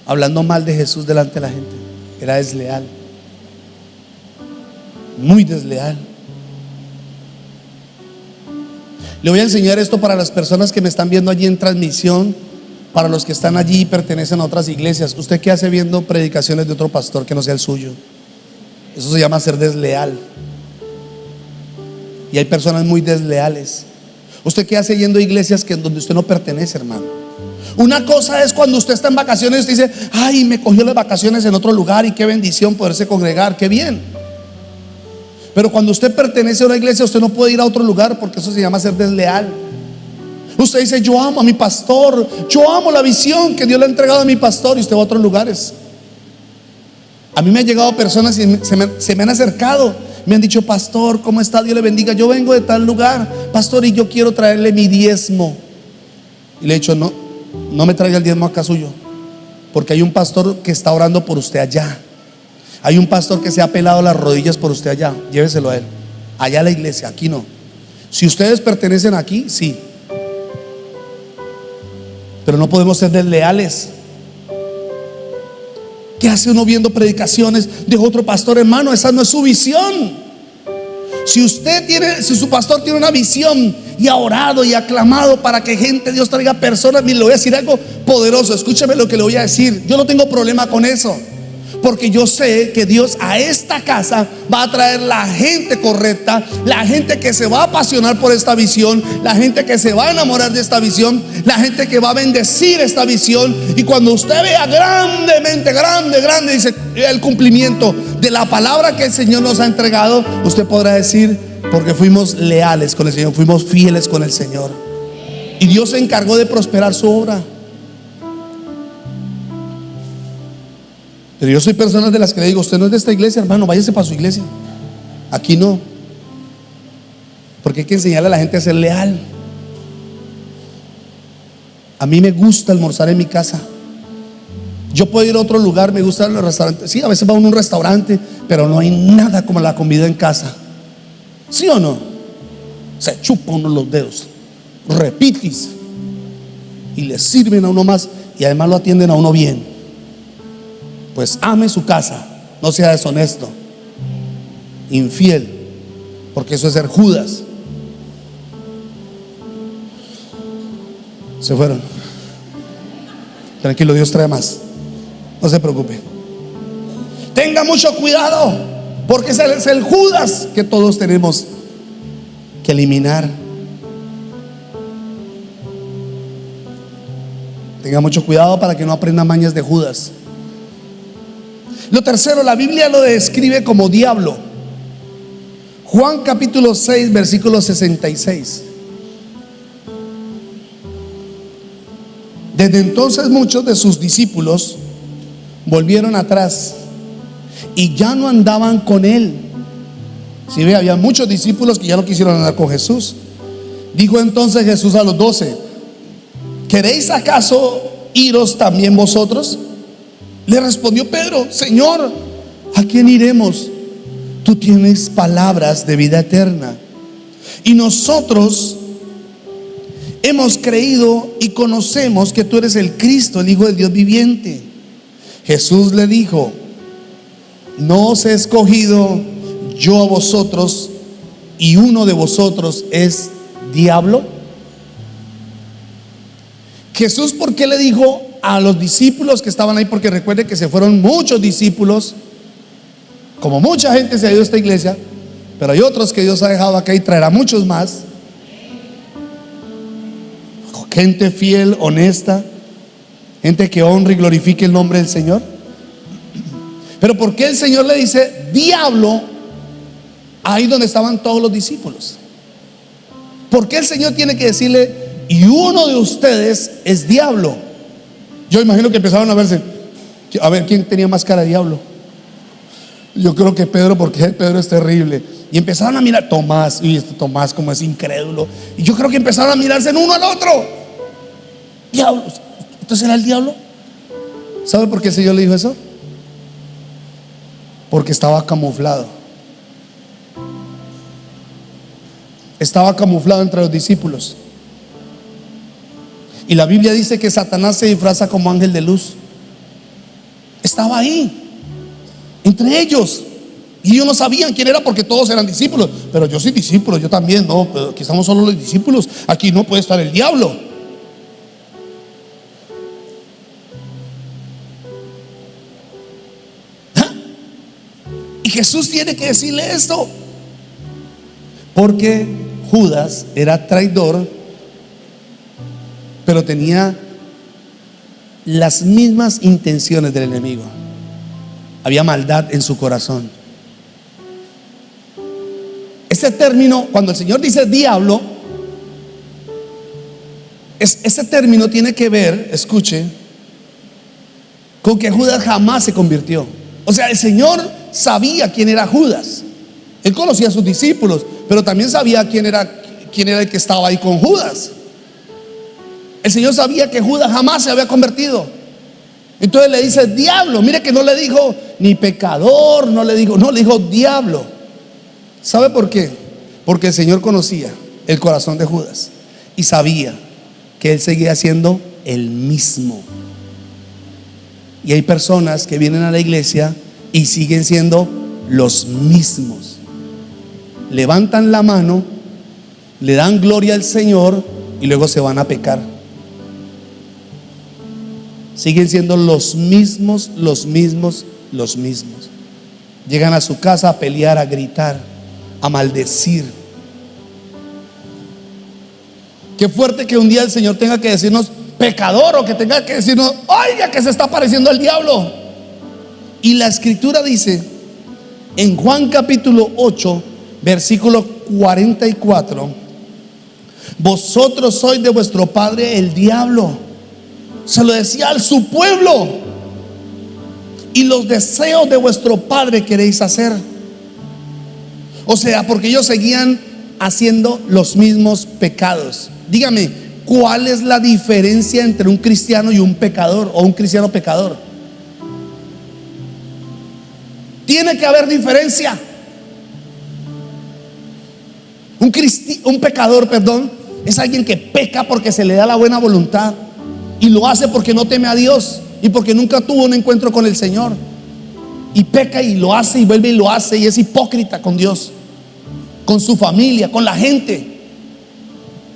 hablando mal de Jesús delante de la gente. Era desleal, muy desleal. Le voy a enseñar esto para las personas que me están viendo allí en transmisión, para los que están allí y pertenecen a otras iglesias. ¿Usted qué hace viendo predicaciones de otro pastor que no sea el suyo? Eso se llama ser desleal. Y hay personas muy desleales. ¿Usted qué hace yendo a iglesias donde usted no pertenece, hermano? Una cosa es cuando usted está en vacaciones y usted dice: ay, me cogió las vacaciones en otro lugar y qué bendición poderse congregar, qué bien. Pero cuando usted pertenece a una iglesia, usted no puede ir a otro lugar, porque eso se llama ser desleal. Usted dice: yo amo a mi pastor, yo amo la visión que Dios le ha entregado a mi pastor, y usted va a otros lugares. A mí me han llegado personas y se me han acercado, me han dicho: pastor, ¿cómo está? Dios le bendiga, yo vengo de tal lugar, pastor, y yo quiero traerle mi diezmo. Y le he dicho: no me traiga el diezmo acá suyo, porque hay un pastor que está orando por usted allá. Hay un pastor que se ha pelado las rodillas por usted allá. Lléveselo a él, allá a la iglesia, aquí no. Si ustedes pertenecen aquí, sí, pero no podemos ser desleales. ¿Qué hace uno viendo predicaciones de otro pastor, hermano? Esa no es su visión. Si su pastor tiene una visión y ha orado y ha clamado para que gente, Dios traiga personas, mire, le voy a decir algo poderoso. Escúcheme lo que le voy a decir. Yo no tengo problema con eso, porque yo sé que Dios a esta casa va a traer la gente correcta, la gente que se va a apasionar por esta visión, la gente que se va a enamorar de esta visión, la gente que va a bendecir esta visión. Y cuando usted vea grandemente, grande, dice el cumplimiento de la palabra que el Señor nos ha entregado, usted podrá decir: porque fuimos leales con el Señor, fuimos fieles con el Señor, y Dios se encargó de prosperar su obra. Pero yo soy personas de las que le digo: usted no es de esta iglesia, hermano, váyase para su iglesia. Aquí no, porque hay que enseñarle a la gente a ser leal. A mí me gusta almorzar en mi casa. Yo puedo ir a otro lugar, me gustan los restaurantes. Sí, a veces va uno a un restaurante, pero no hay nada como la comida en casa. ¿Sí o no? Se chupa uno los dedos, repitis, y le sirven a uno más, y además lo atienden a uno bien. Pues ame su casa, no sea deshonesto, infiel, porque eso es ser Judas. Se fueron. Tranquilo, Dios trae más. No se preocupe. Tenga mucho cuidado, porque ese es el Judas que todos tenemos que eliminar. Tenga mucho cuidado para que no aprenda mañas de Judas. Lo tercero, la Biblia lo describe como diablo. Juan capítulo 6, versículo 66. Desde entonces muchos de sus discípulos volvieron atrás y ya no andaban con él. Si ve, había muchos discípulos que ya no quisieron andar con Jesús. Dijo entonces Jesús a los 12: ¿queréis acaso iros también vosotros? Le respondió Pedro: Señor, ¿a quién iremos? Tú tienes palabras de vida eterna, y nosotros hemos creído y conocemos que tú eres el Cristo, el Hijo del Dios viviente. Jesús le dijo: ¿no os he escogido yo a vosotros, y uno de vosotros es diablo? Jesús, ¿por qué le dijo a los discípulos que estaban ahí? Porque recuerde que se fueron muchos discípulos, como mucha gente se ha ido a esta iglesia, pero hay otros que Dios ha dejado acá y traerá muchos más. Gente fiel, honesta, gente que honra y glorifique el nombre del Señor. Pero ¿por qué el Señor le dice diablo ahí donde estaban todos los discípulos? ¿Por qué el Señor tiene que decirle: y uno de ustedes es diablo? Yo imagino que empezaron a verse, a ver quién tenía más cara de diablo. Yo creo que Pedro, porque Pedro es terrible. Y empezaron a mirar Tomás, y este Tomás como es incrédulo. Y yo creo que empezaron a mirarse en uno al otro. Diablo, ¿entonces era el diablo? ¿Sabe por qué el Señor le dijo eso? Porque estaba camuflado. Estaba camuflado entre los discípulos. Y la Biblia dice que Satanás se disfraza como ángel de luz. Estaba ahí, entre ellos, y ellos no sabían quién era, porque todos eran discípulos. Pero yo soy discípulo, yo también. No, pero aquí estamos solo los discípulos. Aquí no puede estar el diablo. ¿Ah? Y Jesús tiene que decirle esto, porque Judas era traidor, pero tenía las mismas intenciones del enemigo. Había maldad en su corazón. Ese término, cuando el Señor dice diablo, ese término tiene que ver, escuche, con que Judas jamás se convirtió. O sea, el Señor sabía quién era Judas. Él conocía a sus discípulos, pero también sabía quién era el que estaba ahí con Judas. El Señor sabía que Judas jamás se había convertido. Entonces le dice diablo. Mire que no le dijo ni pecador, no, le dijo diablo. ¿Sabe por qué? Porque el Señor conocía el corazón de Judas y sabía que él seguía siendo el mismo. Y hay personas que vienen a la iglesia y siguen siendo los mismos. levantan la mano, le dan gloria al Señor y luego se van a pecar. Siguen siendo los mismos. Llegan a su casa a pelear, a gritar, a maldecir. Qué fuerte que un día el Señor tenga que decirnos pecador, o que tenga que decirnos, oiga, que se está pareciendo al diablo. Y la escritura dice en Juan capítulo 8 versículo 44: vosotros sois de vuestro padre el diablo. Se lo decía a su pueblo: y los deseos de vuestro padre queréis hacer. O sea, porque ellos seguían haciendo los mismos pecados. Dígame, ¿cuál es la diferencia entre un cristiano y un pecador, o un cristiano pecador? Tiene que haber diferencia. Un pecador, es alguien que peca porque se le da la buena voluntad, y lo hace porque no teme a Dios y porque nunca tuvo un encuentro con el Señor, y peca y lo hace y vuelve y lo hace, y es hipócrita con Dios, con su familia, con la gente.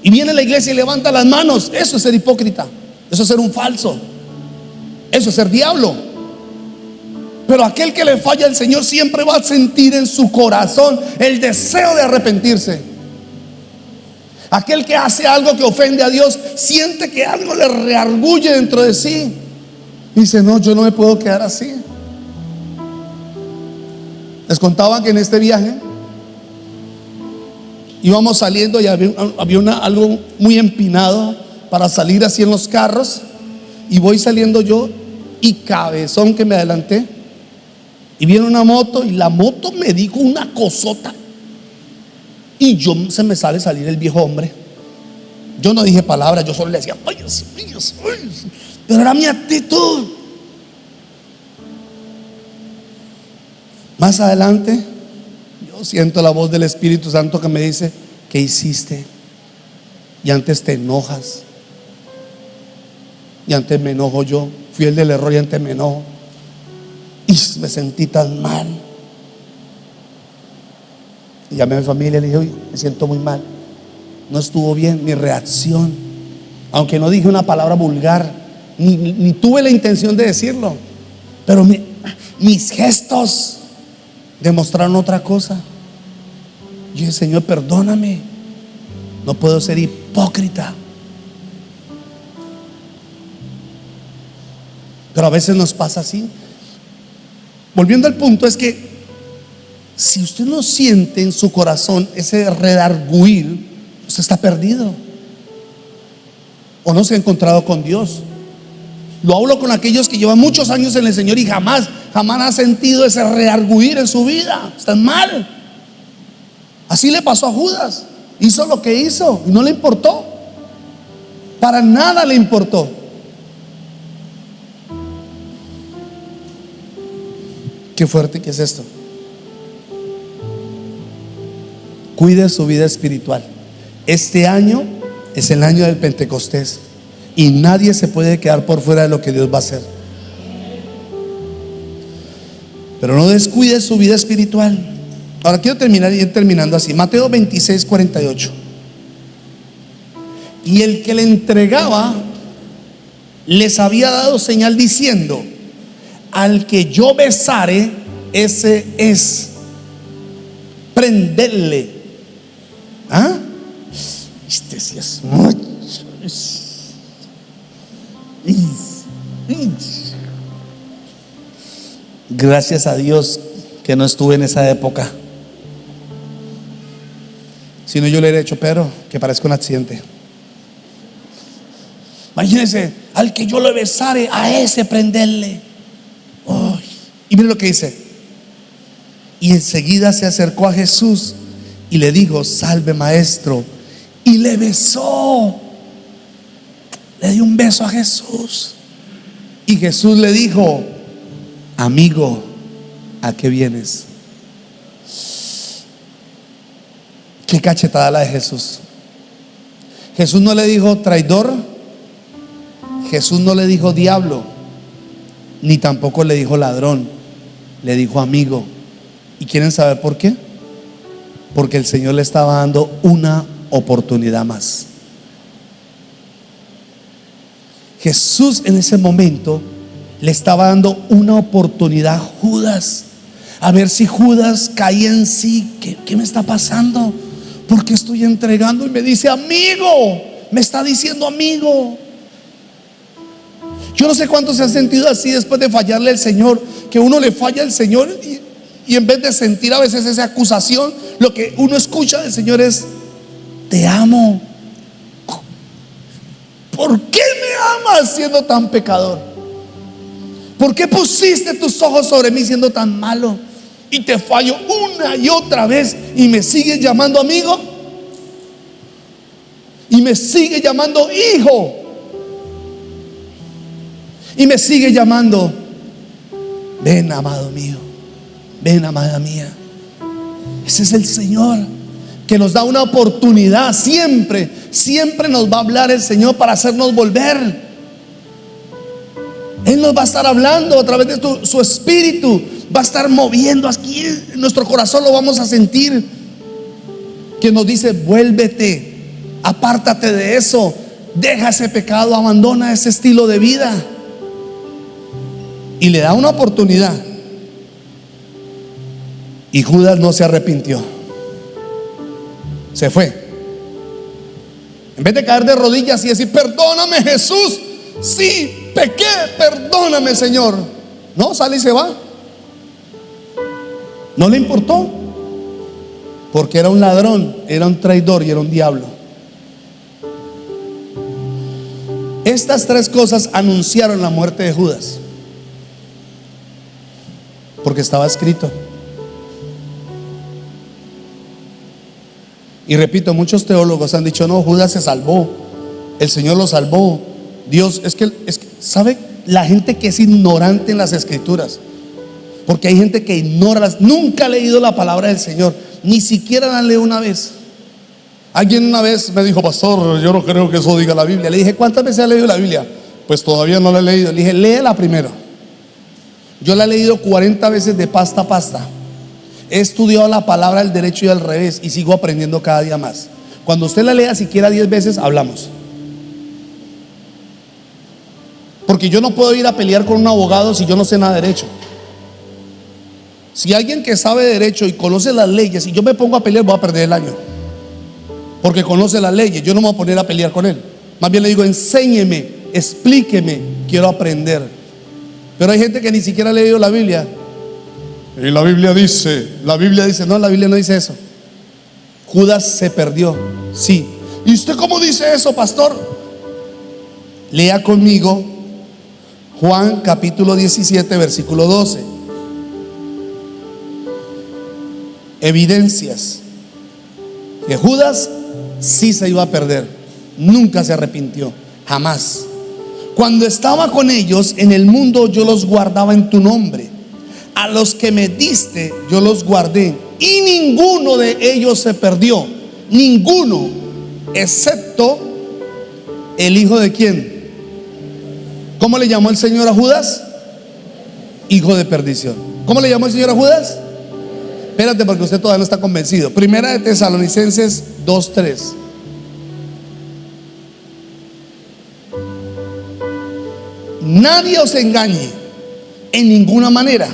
Y viene a la iglesia y levanta las manos. Eso es ser hipócrita, eso es ser un falso, eso es ser diablo. Pero aquel que le falla al Señor siempre va a sentir en su corazón el deseo de arrepentirse. Aquel que hace algo que ofende a Dios siente que algo le reargulle dentro de sí. Dice: no, yo no me puedo quedar así. Les contaba que en este viaje íbamos saliendo y había algo muy empinado para salir así en los carros. Y voy saliendo yo, y cabezón que me adelanté, y viene una moto, y la moto me dijo una cosota, y se me sale salir el viejo hombre. Yo no dije palabra, yo solo le decía: ay, Dios mío, pero era mi actitud. Más adelante yo siento la voz del Espíritu Santo que me dice: ¿qué hiciste? Y antes te enojas. Y antes me enojo yo. Fui el del error y antes me enojo. Y me sentí tan mal. Y llamé a mi familia y le dije: oye, me siento muy mal. No estuvo bien mi reacción. Aunque no dije una palabra vulgar, ni tuve la intención de decirlo, pero mis gestos demostraron otra cosa. Yo dije: Señor, perdóname, no puedo ser hipócrita. Pero a veces nos pasa así. Volviendo al punto, es que si usted no siente en su corazón ese redarguir, usted está perdido, o no se ha encontrado con Dios. Lo hablo con aquellos que llevan muchos años en el Señor y jamás ha sentido ese redarguir en su vida. Están mal. Así le pasó a Judas. Hizo lo que hizo y no le importó. Para nada le importó. Qué fuerte que es esto. Cuide su vida espiritual. Este año es el año del Pentecostés, y nadie se puede quedar por fuera de lo que Dios va a hacer. Pero no descuide su vida espiritual. Ahora quiero ir terminando así. Mateo 26, 48. Y el que le entregaba les había dado señal diciendo: al que yo besare, ese es. Prenderle. ¿Ah? Este sí es mucho. Gracias a Dios que no estuve en esa época. Si no, yo le hubiera hecho, pero que parezca un accidente. Imagínense: al que yo le besare, a ese prenderle. Oh, y mire lo que dice: y enseguida se acercó a Jesús y le dijo: salve, maestro. Y le besó. Le dio un beso a Jesús. Y Jesús le dijo: amigo, ¿a qué vienes? Qué cachetada la de Jesús. Jesús no le dijo traidor, Jesús no le dijo diablo, ni tampoco le dijo ladrón. Le dijo amigo. ¿Y quieren saber por qué? porque el Señor le estaba dando una oportunidad más. Jesús en ese momento le estaba dando una oportunidad a Judas, a ver si Judas caía en sí. ¿Qué me está pasando? ¿Por qué estoy entregando? Y me dice amigo, me está diciendo amigo. Yo no sé cuántos se han sentido así después de fallarle al Señor, que uno le falla al Señor y en vez de sentir a veces esa acusación, lo que uno escucha del Señor es: te amo. ¿Por qué me amas siendo tan pecador? ¿Por qué pusiste tus ojos sobre mí siendo tan malo? Y te fallo una y otra vez y me sigues llamando amigo, y me sigue llamando hijo, y me sigue llamando ven amado mío, ven amada mía. Ese es el Señor que nos da una oportunidad. Siempre, siempre nos va a hablar el Señor para hacernos volver. Él nos va a estar hablando a través de su espíritu. Va a estar moviendo aquí en nuestro corazón, lo vamos a sentir, que nos dice: vuélvete, apártate de eso, deja ese pecado, abandona ese estilo de vida. Y le da una oportunidad. Y Judas no se arrepintió, se fue. En vez de caer de rodillas y decir: perdóname Jesús, sí, pequé, perdóname Señor. No, sale y se va. No le importó, porque era un ladrón, era un traidor y era un diablo. Estas tres cosas anunciaron la muerte de Judas, porque estaba escrito. Y repito, muchos teólogos han dicho: no, Judas se salvó, el Señor lo salvó. Dios, es que ¿sabe? La gente que es ignorante en las escrituras, porque hay gente que ignora, nunca ha leído la palabra del Señor, ni siquiera la lee una vez. Alguien una vez me dijo: pastor, yo no creo que eso diga la Biblia. Le dije: ¿cuántas veces ha leído la Biblia? Pues todavía no la he leído. Le dije: léela primero. Yo la he leído 40 veces de pasta a pasta. He estudiado la palabra al derecho y al revés y sigo aprendiendo cada día más. Cuando usted la lea siquiera 10 veces, hablamos. Porque yo no puedo ir a pelear con un abogado si yo no sé nada de derecho. Si alguien que sabe de derecho y conoce las leyes, y yo me pongo a pelear, voy a perder el año, porque conoce las leyes. Yo no me voy a poner a pelear con él. Más bien le digo: enséñeme, explíqueme, quiero aprender. Pero hay gente que ni siquiera ha leído la Biblia. Y la Biblia dice, no, la Biblia no dice eso. Judas se perdió, sí. ¿Y usted cómo dice eso, pastor? Lea conmigo Juan capítulo 17, versículo 12. Evidencias que Judas sí se iba a perder. Nunca se arrepintió, jamás. Cuando estaba con ellos en el mundo, yo los guardaba en tu nombre. A los que me diste, yo los guardé, y ninguno de ellos se perdió. Ninguno, excepto el hijo de ¿quién? ¿Cómo le llamó el Señor a Judas? Hijo de perdición. ¿Cómo le llamó el Señor a Judas? Espérate, porque usted todavía no está convencido. Primera de Tesalonicenses 2:3. Nadie os engañe en ninguna manera,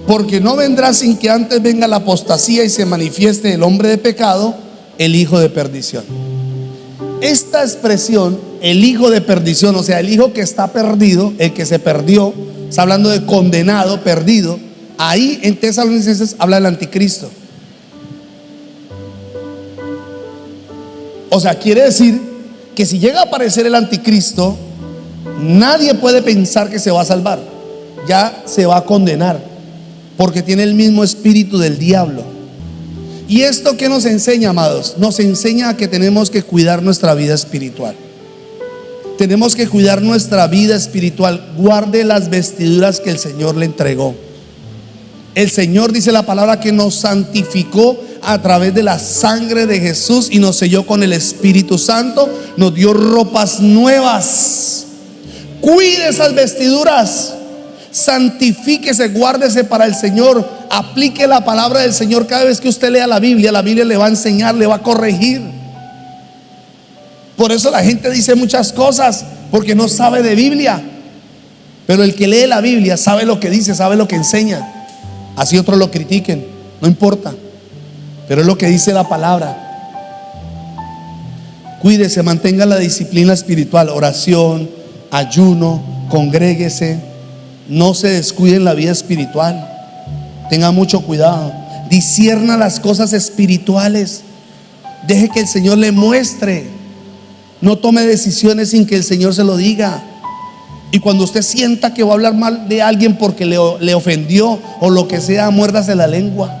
porque no vendrá sin que antes venga la apostasía y se manifieste el hombre de pecado, el hijo de perdición. Esta expresión, el hijo de perdición, o sea, el hijo que está perdido, el que se perdió, está hablando de condenado, perdido. Ahí en Tesalonicenses habla del anticristo. O sea, quiere decir que si llega a aparecer el anticristo, nadie puede pensar que se va a salvar. Ya se va a condenar, porque tiene el mismo espíritu del diablo. ¿Y esto qué nos enseña, amados? Nos enseña a que tenemos que cuidar nuestra vida espiritual. Tenemos que cuidar nuestra vida espiritual. Guarde las vestiduras que el Señor le entregó. El Señor, dice la palabra, que nos santificó a través de la sangre de Jesús y nos selló con el Espíritu Santo. Nos dio ropas nuevas. Cuide esas vestiduras. Santifíquese, guárdese para el Señor. aplique la palabra del Señor. Cada vez que usted lea la Biblia le va a enseñar, le va a corregir. Por eso la gente dice muchas cosas, porque no sabe de Biblia. Pero el que lee la Biblia sabe lo que dice, sabe lo que enseña. Así otros lo critiquen, no importa, pero es lo que dice la palabra. Cuídese, mantenga la disciplina espiritual, oración, ayuno, congréguese. No se descuide en la vida espiritual. Tenga mucho cuidado. Discierna las cosas espirituales. Deje que el Señor le muestre. No tome decisiones sin que el Señor se lo diga. Y cuando usted sienta que va a hablar mal de alguien porque le ofendió o lo que sea, muérdase la lengua.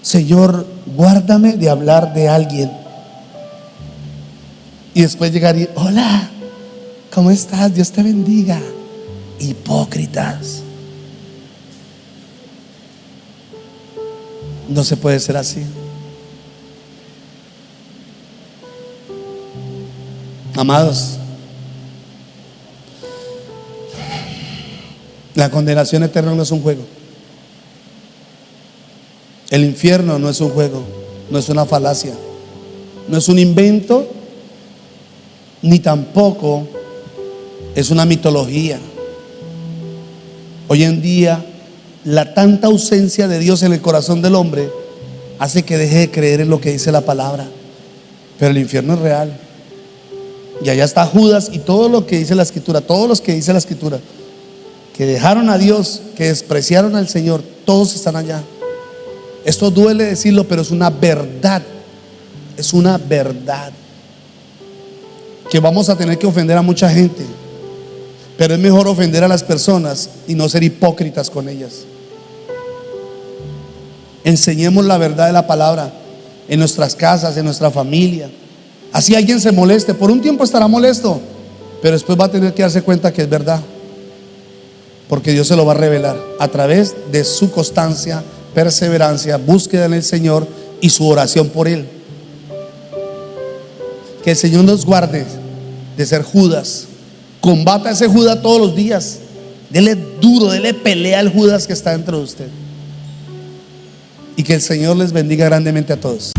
Señor, guárdame de hablar de alguien. Y después llegar y: hola, ¿cómo estás? Dios te bendiga. Hipócritas. No se puede ser así. Amados, la condenación eterna no es un juego. El infierno no es un juego, no es una falacia, no es un invento, ni tampoco es una mitología. Hoy en día, la tanta ausencia de Dios en el corazón del hombre hace que deje de creer en lo que dice la palabra. Pero el infierno es real. Y allá está Judas y todo lo que dice la Escritura, todos los que dice la Escritura, que dejaron a Dios, que despreciaron al Señor, todos están allá. Esto duele decirlo, pero es una verdad. Es una verdad que vamos a tener que ofender a mucha gente, pero es mejor ofender a las personas y no ser hipócritas con ellas. Enseñemos la verdad de la palabra en nuestras casas, en nuestra familia. Así alguien se moleste, por un tiempo estará molesto, pero después va a tener que darse cuenta que es verdad, porque Dios se lo va a revelar a través de su constancia, perseverancia, búsqueda en el Señor y su oración por Él. Que el Señor nos guarde de ser Judas. Combata a ese Judas todos los días. Dele duro, dele pelea al Judas que está dentro de usted. Y que el Señor les bendiga grandemente a todos.